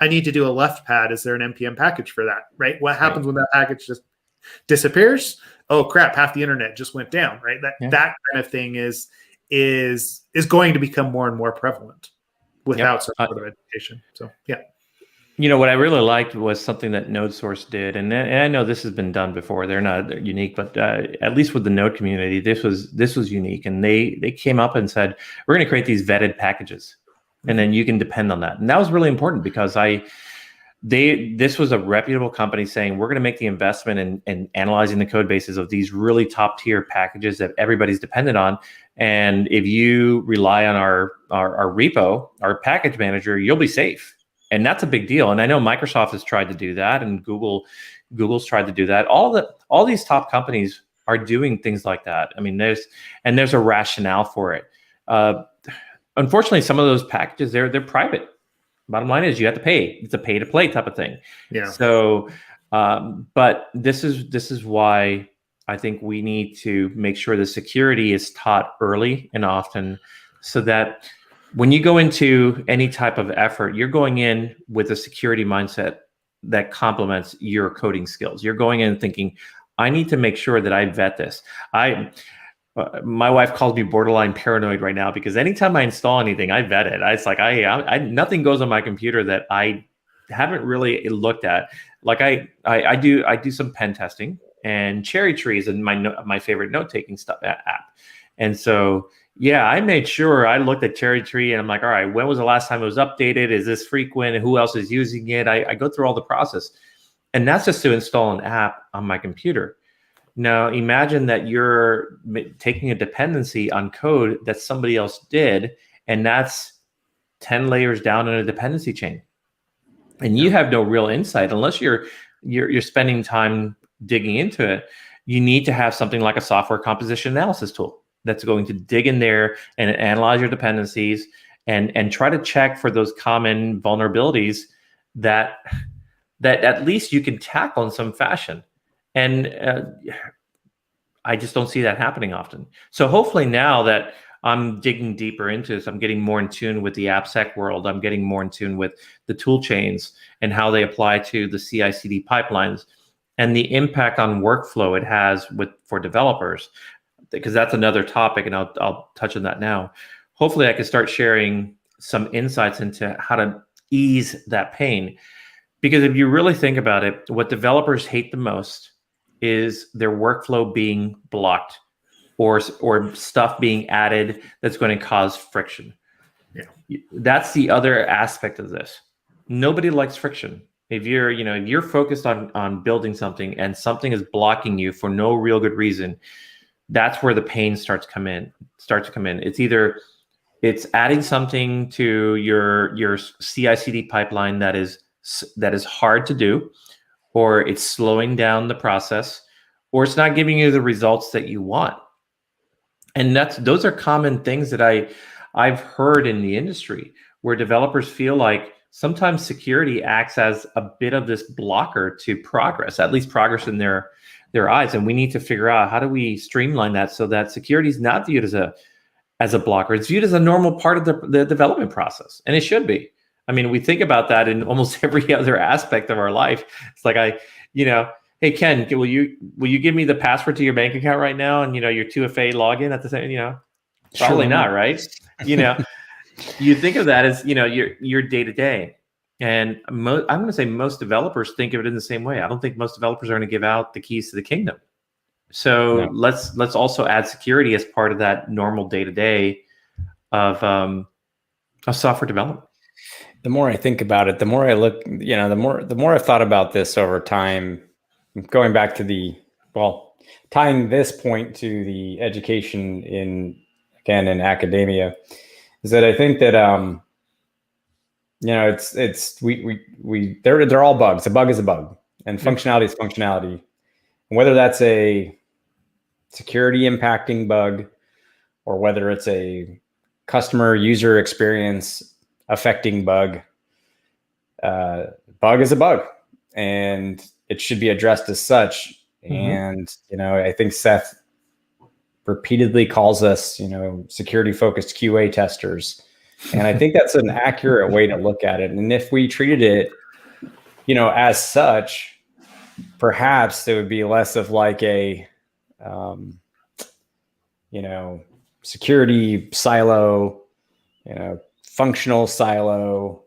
I need to do a left pad. Is there an NPM package for that, right? What happens when that package just disappears? Oh, crap. Half the internet just went down, right? That kind of thing is going to become more and more prevalent without some sort of education. So, what I really liked was something that NodeSource did, and I know this has been done before. They're not unique, but at least with the Node community, this was unique. And they came up and said, we're going to create these vetted packages, and then you can depend on that. And that was really important because this was a reputable company saying, we're going to make the investment in analyzing the code bases of these really top tier packages that everybody's dependent on. And if you rely on our repo, our package manager, you'll be safe. And that's a big deal. And I know Microsoft has tried to do that, and Google's tried to do that. All these top companies are doing things like that. I mean, there's a rationale for it. Unfortunately, some of those packages, they're private. Bottom line is you have to pay. It's a pay to play type of thing. Yeah. So, but this is why I think we need to make sure the security is taught early and often, so that when you go into any type of effort, you're going in with a security mindset that complements your coding skills. You're going in thinking, I need to make sure that I vet this. My wife calls me borderline paranoid right now, because anytime I install anything, I vet it. It's like I nothing goes on my computer that I haven't really looked at. Like I do some pen testing, and Cherry Tree is in my favorite note taking stuff app, and so. Yeah, I made sure I looked at Cherry Tree, and I'm like, all right, when was the last time it was updated? Is this frequent? Who else is using it? I go through all the process. And that's just to install an app on my computer. Now, imagine that you're taking a dependency on code that somebody else did, and that's 10 layers down in a dependency chain. And you have no real insight unless you're spending time digging into it. You need to have something like a software composition analysis tool that's going to dig in there and analyze your dependencies and try to check for those common vulnerabilities that at least you can tackle in some fashion. And I just don't see that happening often. So hopefully now that I'm digging deeper into this, I'm getting more in tune with the AppSec world. I'm getting more in tune with the tool chains and how they apply to the CI/CD pipelines and the impact on workflow it has for developers. Because that's another topic, and I'll touch on that now. Hopefully I can start sharing some insights into how to ease that pain. Because if you really think about it, what developers hate the most is their workflow being blocked or stuff being added that's going to cause friction. Yeah. That's the other aspect of this. Nobody likes friction. If you're focused on building something and something is blocking you for no real good reason, that's where the pain starts to come in. It's either it's adding something to your CI/CD pipeline that is hard to do, or it's slowing down the process, or it's not giving you the results that you want. And those are common things that I've heard in the industry, where developers feel like sometimes security acts as a bit of this blocker to progress, at least progress in their eyes. And we need to figure out, how do we streamline that so that security is not viewed as a blocker? It's viewed as a normal part of the development process, and it should be. I mean, we think about that in almost every other aspect of our life. It's like, hey Ken, will you give me the password to your bank account right now, and your 2FA login at the same, probably not, right? You think of that as your day to day, and I'm going to say most developers think of it in the same way. I don't think most developers are going to give out the keys to the kingdom. So no. Let's also add security as part of that normal day to day of software development. The more I think about it, the more I look, the more I've thought about this over time. Going back to tying this point to the education in academia, is that I think that they're all bugs. A bug is a bug, and functionality is functionality. And whether that's a security impacting bug, or whether it's a customer user experience affecting bug, bug is a bug, and it should be addressed as such. And I think Seth repeatedly calls us, security focused QA testers. And I think that's an accurate way to look at it. And if we treated it, as such, perhaps there would be less of like a, security silo, functional silo,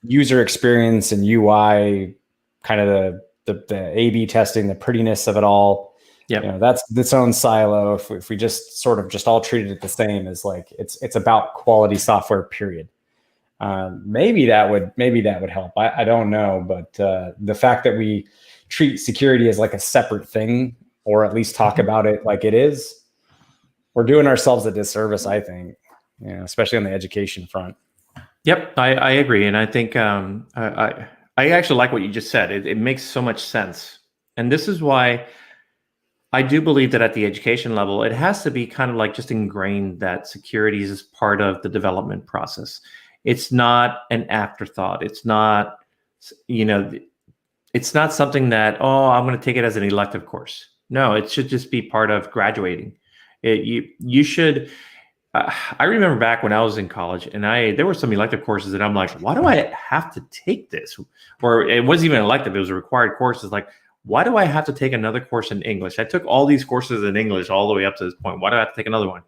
user experience and UI, kind of the A/B testing, the prettiness of it all. Yeah, that's its own silo. If we just sort of just all treated it the same, as like it's about quality software, period. Maybe that would help. I don't know, but the fact that we treat security as like a separate thing, or at least talk about it like it is, we're doing ourselves a disservice, I think. Especially on the education front. Yep, I agree, and I think I actually like what you just said. It makes so much sense, and this is why I do believe that at the education level, it has to be kind of like just ingrained that security is part of the development process. It's not an afterthought. It's not, it's not something that, I'm going to take it as an elective course. No, it should just be part of graduating. You should. I remember back when I was in college, and there were some elective courses that I'm like, why do I have to take this? Or it wasn't even elective; it was a required course. It's like, why do I have to take another course in English? I took all these courses in English all the way up to this point. Why do I have to take another one?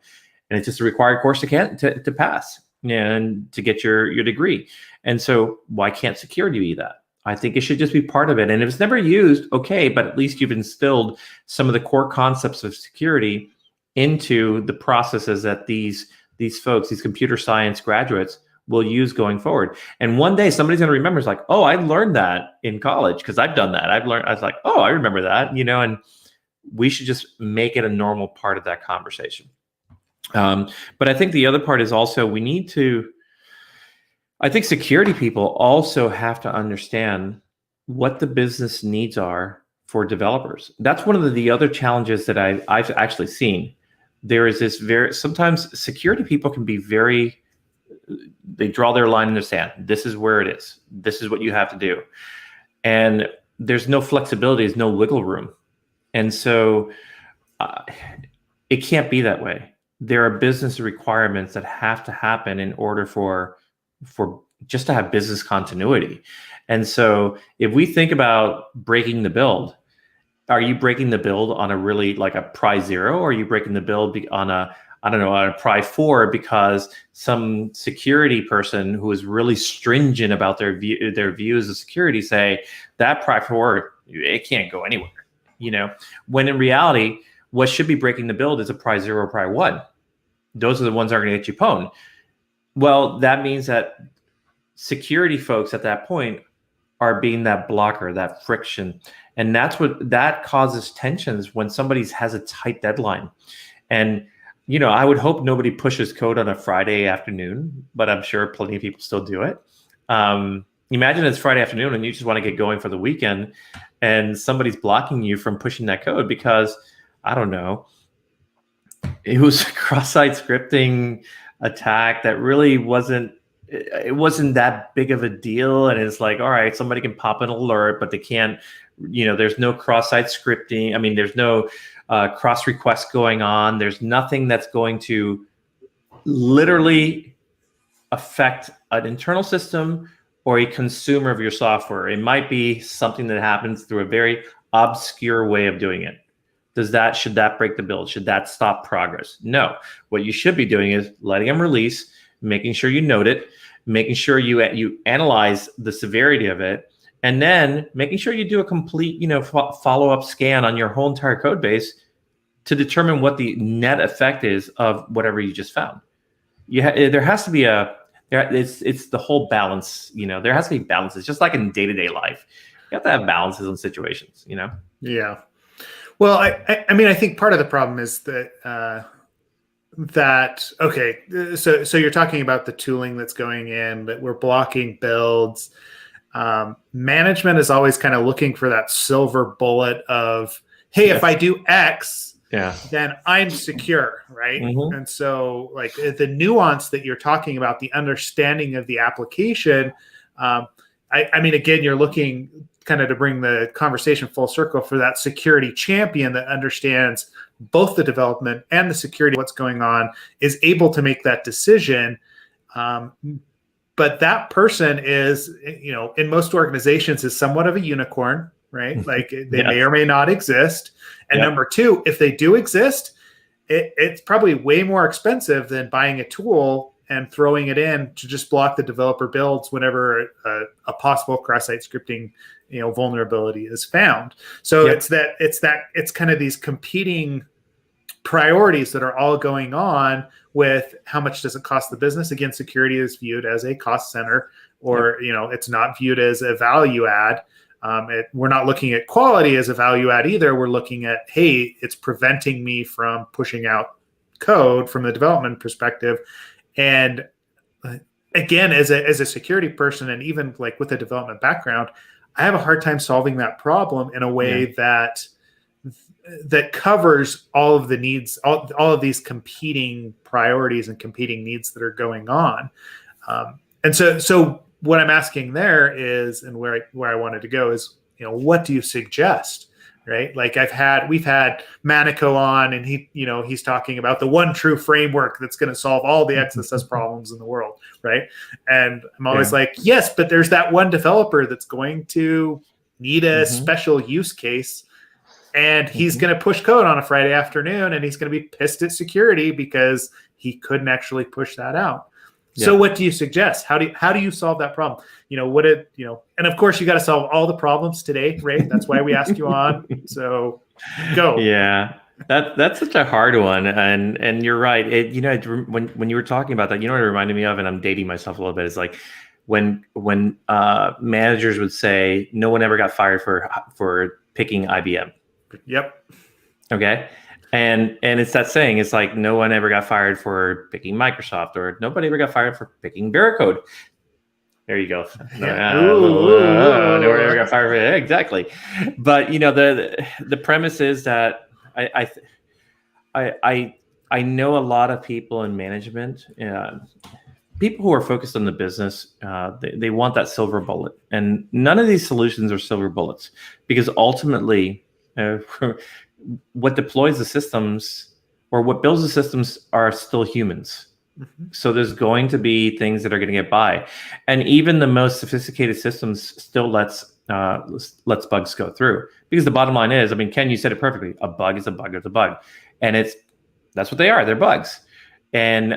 And it's just a required course to pass and to get your degree. And so why can't security be that? I think it should just be part of it. And if it's never used, okay, but at least you've instilled some of the core concepts of security into the processes that these folks, these computer science graduates, will use going forward. And one day somebody's going to remember, it's like, oh, I learned that in college because I've done that. I was like, oh, I remember that, and we should just make it a normal part of that conversation. But I think the other part is also I think security people also have to understand what the business needs are for developers. That's one of the other challenges that I've actually seen. There is this sometimes security people can be they draw their line in the sand. This is where it is. This is what you have to do. And there's no flexibility, there's no wiggle room. And so it can't be that way. There are business requirements that have to happen in order for just to have business continuity. And so if we think about breaking the build, are you breaking the build on a really like a Pry 0, or are you breaking the build on a Pry 4 because some security person who is really stringent about their views of security say that Pry 4, it can't go anywhere, when in reality, what should be breaking the build is a pry 0 or pry 1. Those are the ones that are going to get you pwned. Well, that means that security folks at that point are being that blocker, that friction. And that causes tensions when somebody has a tight deadline. And, I would hope nobody pushes code on a Friday afternoon, but I'm sure plenty of people still do it. Imagine it's Friday afternoon and you just want to get going for the weekend and somebody's blocking you from pushing that code because, I don't know, it was a cross-site scripting attack that really wasn't that big of a deal. And it's like, all right, somebody can pop an alert, but they can't, there's no cross-site scripting. I mean, there's no cross request going on. There's nothing that's going to literally affect an internal system or a consumer of your software. It might be something that happens through a very obscure way of doing it. Should that break the build? Should that stop progress? No. What you should be doing is letting them release, making sure you note it, making sure you analyze the severity of it, and then making sure you do a complete, follow-up scan on your whole entire code base to determine what the net effect is of whatever you just found. There has to be it's the whole balance, there has to be balances, just like in day-to-day life. You have to have balances in situations, Yeah. Well, I mean, I think part of the problem is that okay, so you're talking about the tooling that's going in, that we're blocking builds. Management is always kind of looking for that silver bullet of, hey, if I do X, then I'm secure, right? Mm-hmm. And so, like, the nuance that you're talking about, the understanding of the application, I mean, again, you're looking kind of to bring the conversation full circle for that security champion that understands both the development and the security, what's going on, is able to make that decision. But that person is, in most organizations is somewhat of a unicorn, right? Like they may or may not exist. And number two, if they do exist, it's probably way more expensive than buying a tool and throwing it in to just block the developer builds whenever a possible cross-site scripting, vulnerability is found. So it's kind of these competing priorities that are all going on with how much does it cost the business. Again, security is viewed as a cost center, or it's not viewed as a value add. We're not looking at quality as a value add either. We're looking at, hey, it's preventing me from pushing out code from the development perspective. And again, as a security person, and even like with a development background, I have a hard time solving that problem in a way that covers all of the needs, all of these competing priorities and competing needs that are going on. And so what I'm asking there is, and where I wanted to go is, what do you suggest? Right? Like we've had Manico on, and he's talking about the one true framework that's going to solve all the XSS problems in the world. Right. And I'm always like, yes, but there's that one developer that's going to need a special use case, and he's going to push code on a Friday afternoon, and he's going to be pissed at security because he couldn't actually push that out. So what do you suggest? How do you solve that problem? And of course you got to solve all the problems today, Ray. That's why we asked you on. So go. Yeah. That's such a hard one. And you're right. When you were talking about that, what it reminded me of, and I'm dating myself a little bit, is like when managers would say, no one ever got fired for picking IBM. Yep. Okay. And it's that saying, it's like, no one ever got fired for picking Microsoft, or nobody ever got fired for picking Veracode. There you go. No one ever got fired for it. Exactly. But the premise is that I know a lot of people in management, people who are focused on the business, they want that silver bullet, and none of these solutions are silver bullets, because ultimately, what deploys the systems or what builds the systems are still humans. So there's going to be things that are going to get by, and even the most sophisticated systems still lets bugs go through, because the bottom line is, I mean, Ken, you said it perfectly. A bug is a bug is a bug, and that's what they are. They're bugs. And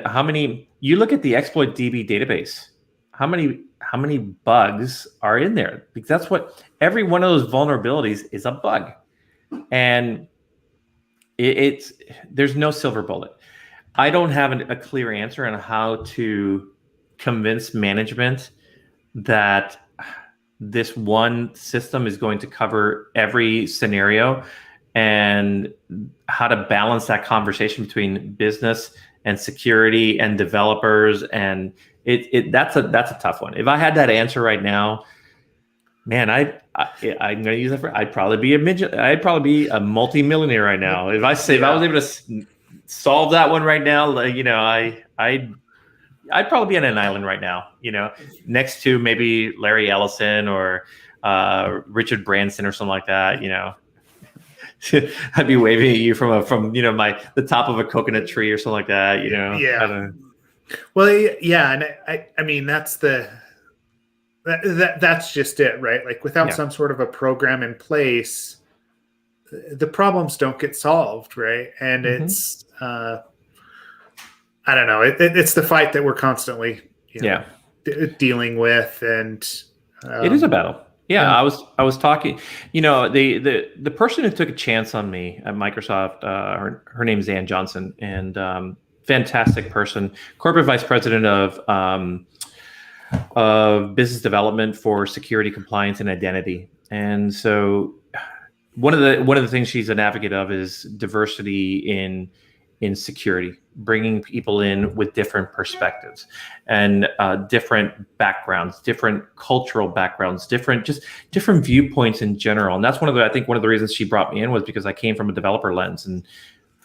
you look at the exploit DB database, how many bugs are in there? Because that's what every one of those vulnerabilities is, a bug. And there's no silver bullet. I don't have a clear answer on how to convince management that this one system is going to cover every scenario, and how to balance that conversation between business and security and developers. And that's a tough one. If I had that answer right now, man, I'm going to use that for, I'd probably be a multi-millionaire right now. If I was able to solve that one right now, I'd probably be on an island right now, next to maybe Larry Ellison or Richard Branson or something like that, I'd be waving at you from the top of a coconut tree or something like that, Yeah. Well, yeah, and I mean that's that's just it, right? Like without some sort of a program in place, the problems don't get solved, right? And it's I don't know. It's the fight that we're constantly dealing with, and it is a battle. Yeah, I was talking. The person who took a chance on me at Microsoft, her name is Ann Johnson, and fantastic person, corporate vice president of business development for security, compliance, and identity. And so, one of the things she's an advocate of is diversity in security, bringing people in with different perspectives and different backgrounds, different cultural backgrounds, different viewpoints in general. And that's one of the reasons she brought me in was because I came from a developer lens, and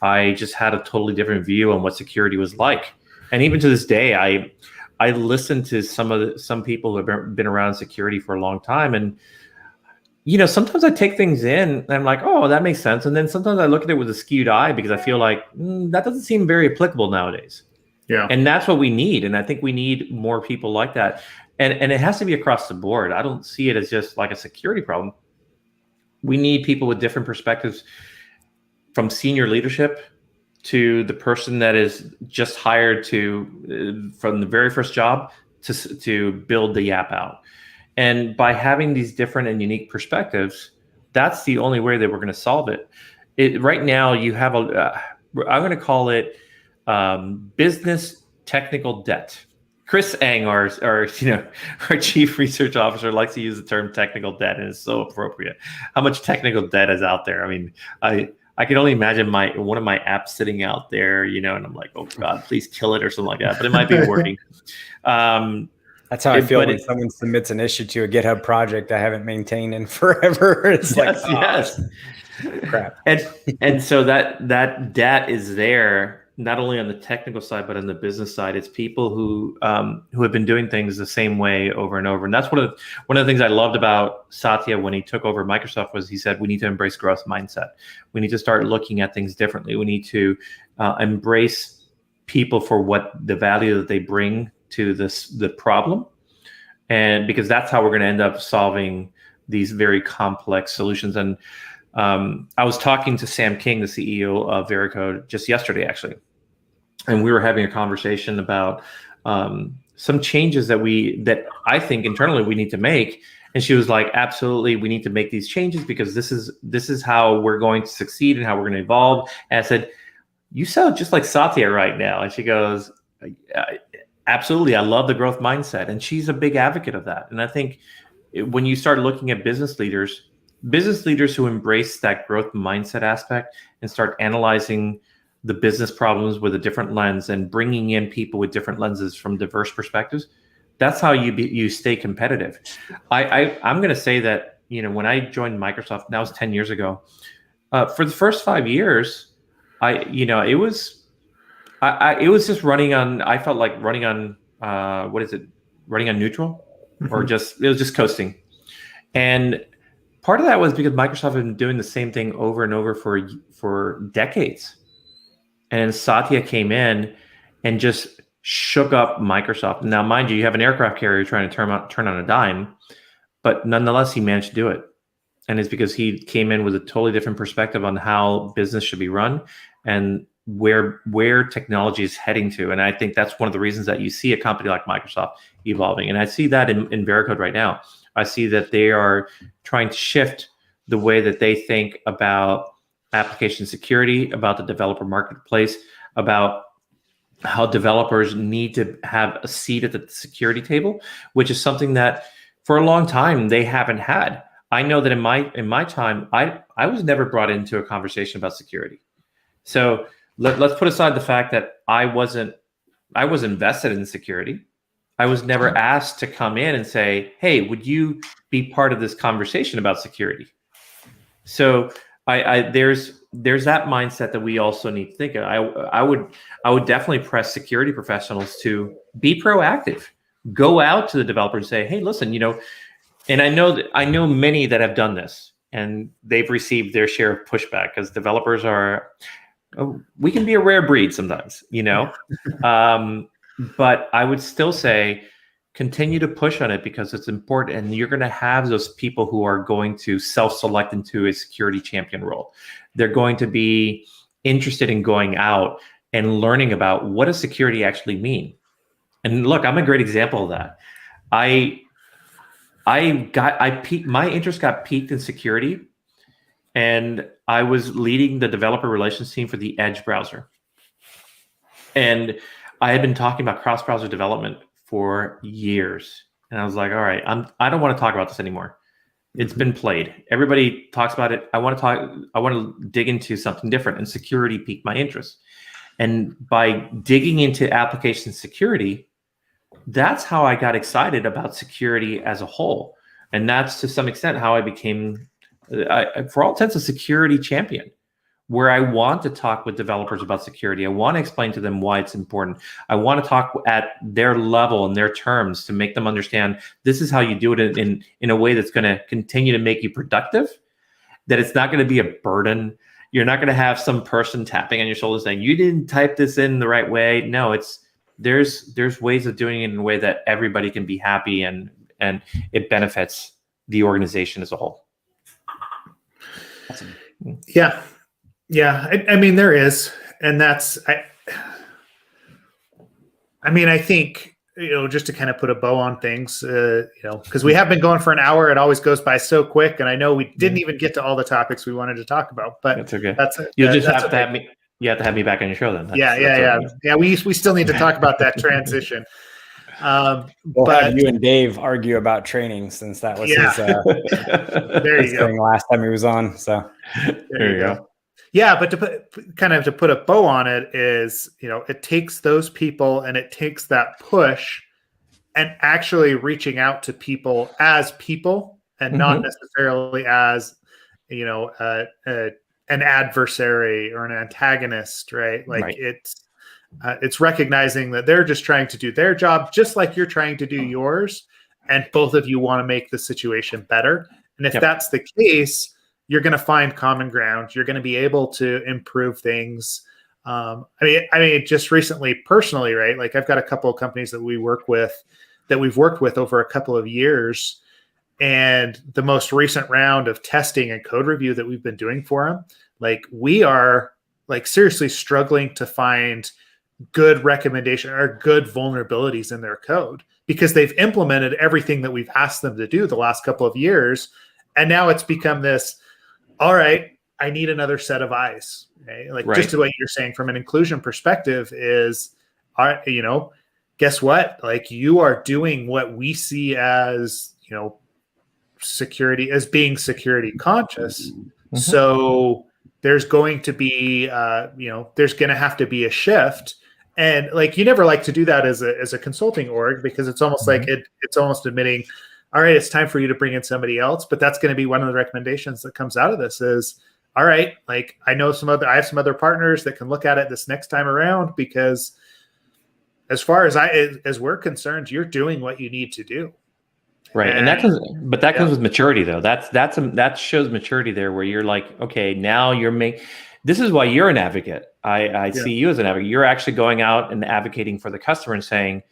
I just had a totally different view on what security was like. And even to this day, I listen to some people who have been around security for a long time, and sometimes I take things in and I'm like, oh, that makes sense. And then sometimes I look at it with a skewed eye because I feel like that doesn't seem very applicable nowadays. Yeah. And that's what we need. And I think we need more people like that. And it has to be across the board. I don't see it as just like a security problem. We need people with different perspectives, from senior leadership to the person that is just hired from the very first job to build the app out. And by having these different and unique perspectives, that's the only way that we're going to solve it. Right now, you have I'm going to call it business technical debt. Chris Ang, our chief research officer, likes to use the term technical debt, and it's so appropriate. How much technical debt is out there? I mean, I can only imagine one of my apps sitting out there, and I'm like, oh God, please kill it or something like that. But it might be working. That's how I feel when someone submits an issue to a GitHub project I haven't maintained in forever. It's yes. Crap. And so that debt is there, not only on the technical side, but on the business side. It's people who have been doing things the same way over and over. And that's one of the things I loved about Satya when he took over Microsoft was he said, we need to embrace growth mindset. We need to start looking at things differently. We need to embrace people for what the value that they bring to the problem. And because that's how we're going to end up solving these very complex solutions. And I was talking to Sam King, the CEO of Veracode, just yesterday, actually. And we were having a conversation about some changes that I think internally we need to make. And she was like, absolutely, we need to make these changes because this is how we're going to succeed and how we're going to evolve. And I said, you sound just like Satya right now. And she goes, absolutely, I love the growth mindset. And she's a big advocate of that. And I think when you start looking at business leaders who embrace that growth mindset aspect and start analyzing the business problems with a different lens and bringing in people with different lenses from diverse perspectives, that's how you stay competitive. I'm going to say that, when I joined Microsoft, that was 10 years ago, for the first 5 years, it was just running on, I felt like running on, running on neutral, or it was just coasting. And part of that was because Microsoft had been doing the same thing over and over for decades. And Satya came in and just shook up Microsoft. Now, mind you, you have an aircraft carrier trying to turn on a dime, but nonetheless, he managed to do it. And it's because he came in with a totally different perspective on how business should be run and where technology is heading to. And I think that's one of the reasons that you see a company like Microsoft evolving. And I see that in Veracode right now. I see that they are trying to shift the way that they think about application security, about the developer marketplace, about how developers need to have a seat at the security table, which is something that for a long time they haven't had. I know that in my time, I was never brought into a conversation about security. So let's put aside the fact that I was invested in security. I was never asked to come in and say, hey, would you be part of this conversation about security? So there's that mindset that we also need to think of. I would definitely press security professionals to be proactive. Go out to the developer and say, hey, listen, and I know many that have done this and they've received their share of pushback because developers we can be a rare breed sometimes, but I would still say continue to push on it because it's important, and you're going to have those people who are going to self-select into a security champion role. They're going to be interested in going out and learning about what does security actually mean. And look, I'm a great example of that. My interest got piqued in security, and I was leading the developer relations team for the Edge browser. And I had been talking about cross-browser development for years. And I was like, all right, I don't want to talk about this anymore. It's been played. Everybody talks about it. I want to dig into something different, and security piqued my interest. And by digging into application security, that's how I got excited about security as a whole. And that's to some extent how I became, for all intents, a security champion, where I want to talk with developers about security. I want to explain to them why it's important. I want to talk at their level and their terms to make them understand this is how you do it in a way that's going to continue to make you productive, that it's not going to be a burden. You're not going to have some person tapping on your shoulder saying, you didn't type this in the right way. No, there's ways of doing it in a way that everybody can be happy and it benefits the organization as a whole. Awesome. Yeah. Yeah, I mean, there is, and that's, I think, just to kind of put a bow on things, because we have been going for an hour, it always goes by so quick, and I know we didn't even get to all the topics we wanted to talk about, but that's okay. That's it. You'll just have to have me. You have to have me back on your show then. Yeah. We still need to talk about that transition. We'll have you and Dave argue about training, since that was his thing last time he was on. So there you go. Yeah, but to put a bow on it is, it takes those people and it takes that push and actually reaching out to people as people and not necessarily as, an adversary or an antagonist, right? Like it's recognizing that they're just trying to do their job, just like you're trying to do yours, and both of you want to make the situation better. And if that's the case, you're going to find common ground. You're going to be able to improve things. I mean, just recently, personally, right? Like I've got a couple of companies that we've worked with over a couple of years, and the most recent round of testing and code review that we've been doing for them, like we are like seriously struggling to find good recommendation or good vulnerabilities in their code because they've implemented everything that we've asked them to do the last couple of years, and now it's become this. All right, I need another set of eyes. Okay? Like just what you're saying from an inclusion perspective is, guess what? Like you are doing what we see as, security, as being security conscious. Mm-hmm. So there's going to be, there's going to have to be a shift. And like, you never like to do that as a consulting org, because it's almost like it's almost admitting, all right, it's time for you to bring in somebody else. But that's going to be one of the recommendations that comes out of this is, all right, like I have some other partners that can look at it this next time around, because as far as we're concerned, you're doing what you need to do. Right. And that comes with maturity though. That shows maturity there, where you're like, okay, now this is why you're an advocate. I see you as an advocate. You're actually going out and advocating for the customer and saying,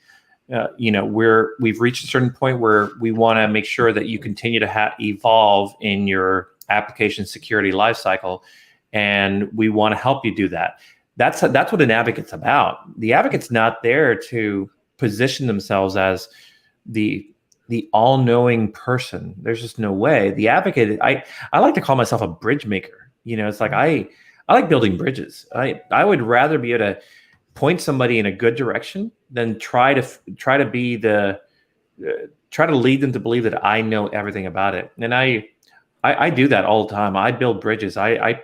we've reached a certain point where we want to make sure that you continue to evolve in your application security lifecycle, and we want to help you do that. That's what an advocate's about. The advocate's not there to position themselves as the all-knowing person. There's just no way. The advocate, I like to call myself a bridge maker. It's like I like building bridges. I would rather be able to point somebody in a good direction than try to be try to lead them to believe that I know everything about it. And I do that all the time. I build bridges. I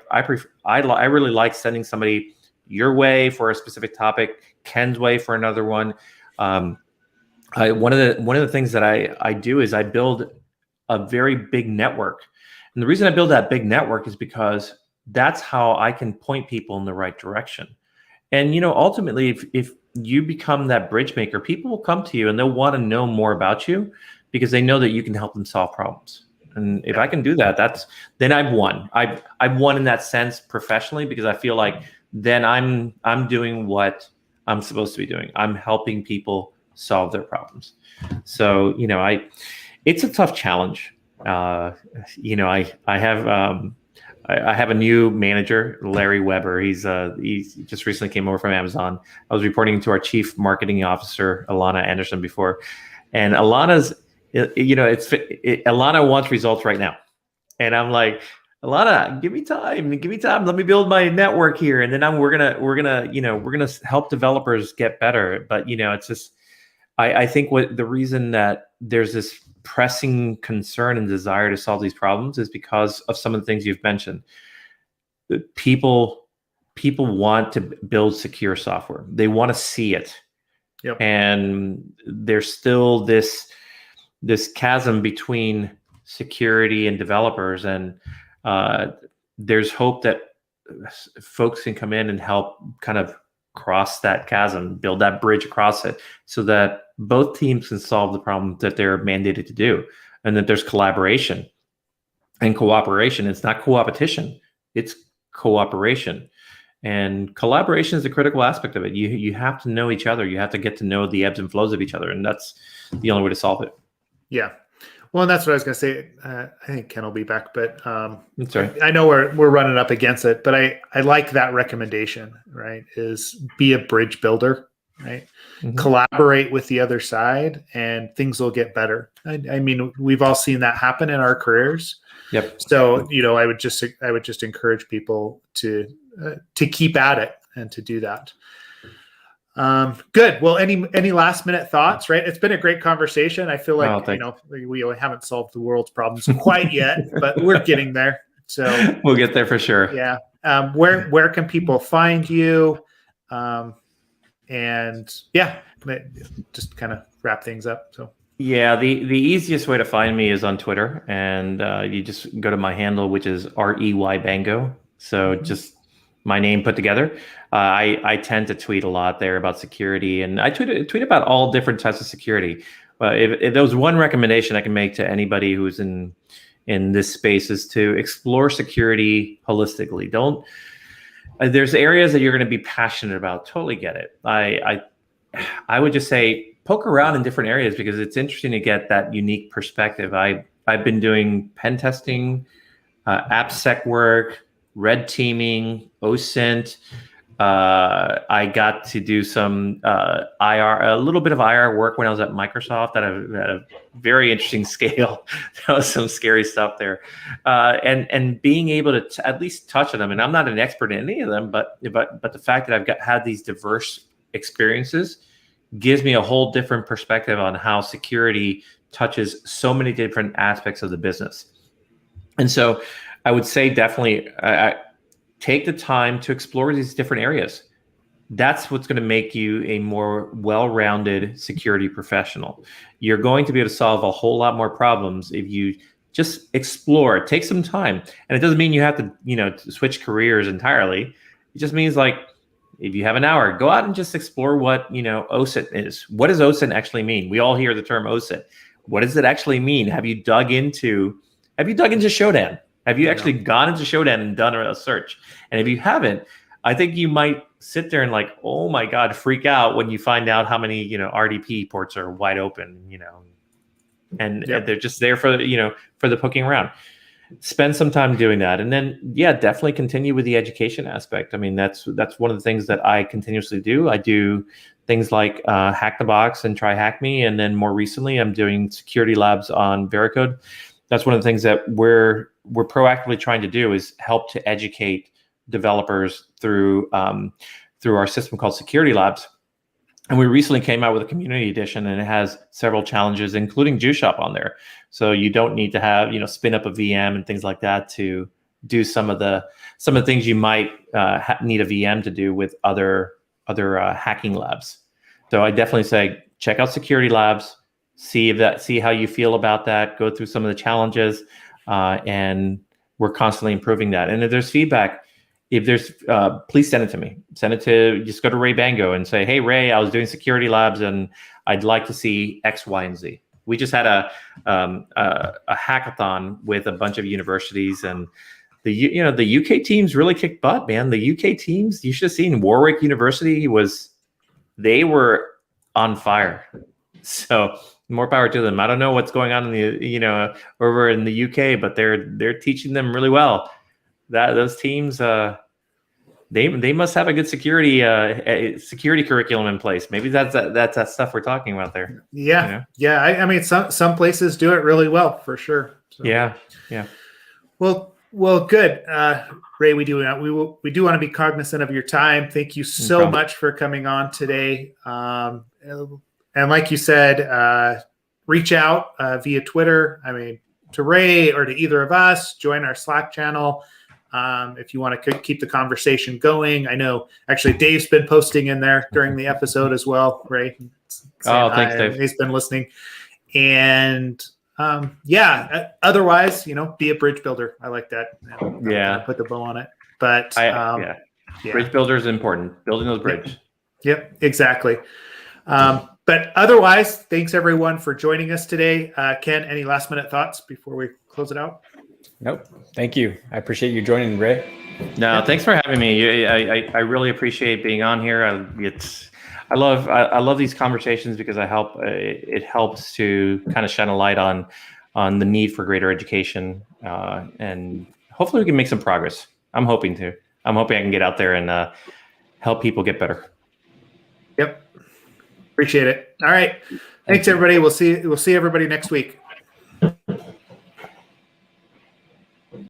really like sending somebody your way for a specific topic, Ken's way for another one. One of the things that I do is I build a very big network. And the reason I build that big network is because that's how I can point people in the right direction. And, ultimately, if you become that bridge maker, people will come to you and they'll want to know more about you because they know that you can help them solve problems. And if I can do that, then I've won. I've won in that sense professionally, because I feel like then I'm doing what I'm supposed to be doing. I'm helping people solve their problems. So, it's a tough challenge. I have a new manager, Larry Weber. He just recently came over from Amazon. I was reporting to our chief marketing officer, Alana Anderson, before, and Alana's, Alana wants results right now, and I'm like, Alana, give me time. Let me build my network here, and then we're gonna help developers get better. But it's just, I think the reason that there's this pressing concern and desire to solve these problems is because of some of the things you've mentioned. People want to build secure software. They want to see it. Yep. And there's still this chasm between security and developers. And there's hope that folks can come in and help kind of cross that chasm, build that bridge across it, so that both teams can solve the problem that they're mandated to do, and that there's collaboration and cooperation. It's not co-opetition, it's cooperation. And collaboration is a critical aspect of it. You have to know each other. You have to get to know the ebbs and flows of each other, and that's the only way to solve it. Yeah. Well, and that's what I was going to say. I think Ken will be back, but Sorry. I know we're running up against it, but I like that recommendation, right? Is be a bridge builder, right? Mm-hmm. Collaborate with the other side and things will get better. I mean, we've all seen that happen in our careers. Yep. So, I would just encourage people to keep at it and to do that. Good. Well, any last minute thoughts, right? It's been a great conversation. I feel like, we haven't solved the world's problems quite yet, but we're getting there. So we'll get there for sure. Yeah. Where can people find you? And yeah, just kind of wrap things up. So yeah, the easiest way to find me is on Twitter, and you just go to my handle, which is Rey Bango. So just my name put together. I tend to tweet a lot there about security, and I tweet about all different types of security. If there was one recommendation I can make to anybody who's in this space, is to explore security holistically. There's areas that you're going to be passionate about. Totally get it. I would just say poke around in different areas, because it's interesting to get that unique perspective. I've been doing pen testing, AppSec work, red teaming, OSINT. I got to do some a little bit of IR work when I was at Microsoft at a very interesting scale. There was some scary stuff there, and being able to at least touch on them. And I'm not an expert in any of them, but the fact that I've had these diverse experiences gives me a whole different perspective on how security touches so many different aspects of the business. And so I would say definitely take the time to explore these different areas. That's what's going to make you a more well-rounded security professional. You're going to be able to solve a whole lot more problems if you just explore. Take some time. And it doesn't mean you have to, switch careers entirely. It just means, like, if you have an hour, go out and just explore what, OSINT is. What does OSINT actually mean? We all hear the term OSINT. What does it actually mean? Have you dug into Shodan? Have you actually gone into Shodan and done a search? And if you haven't, I think you might sit there and, like, oh my God, freak out when you find out how many, RDP ports are wide open, and they're just there for the poking around. Spend some time doing that. And then, definitely continue with the education aspect. I mean, that's one of the things that I continuously do. I do things like Hack the Box and Try Hack Me. And then more recently, I'm doing security labs on Veracode. That's one of the things that we're we're proactively trying to do is help to educate developers through our system called Security Labs. And we recently came out with a community edition, and it has several challenges, including Juice Shop on there. So you don't need to have, spin up a VM and things like that to do some of the things you might need a VM to do with other hacking labs. So I definitely say check out Security Labs, see how you feel about that, go through some of the challenges, and we're constantly improving that. And if there's feedback, please send it to me. Just go to Rey Bango and say, hey, Ray, I was doing Security Labs and I'd like to see X, Y, and Z. We just had a hackathon with a bunch of universities, and the UK teams really kicked butt, man. The UK teams, you should have seen Warwick University they were on fire. So more power to them. I don't know what's going on in over in the UK, but they're teaching them really well. Those teams, they must have a good security curriculum in place. Maybe that's that stuff we're talking about there. Yeah, yeah. I mean, some places do it really well, for sure. So. Yeah. Well, good. Ray, we do want to be cognizant of your time. Thank you so much for coming on today. And like you said, reach out via Twitter. I mean, to Ray or to either of us. Join our Slack channel. If you want to keep the conversation going. I know actually Dave's been posting in there during the episode as well, Ray. Thanks, Dave. He's been listening. And otherwise, be a bridge builder. I like that. Put the bow on it. But bridge builder is important. Building those bridges. Yep, exactly. But otherwise, thanks everyone for joining us today. Ken, any last minute thoughts before we close it out? Nope. Thank you. I appreciate you joining, Ray. No, thanks for having me. I really appreciate being on here. I love these conversations because it helps to kind of shine a light on the need for greater education, and hopefully we can make some progress. I'm hoping I can get out there and help people get better. Yep. Appreciate it. All right. Thanks everybody. We'll see everybody next week.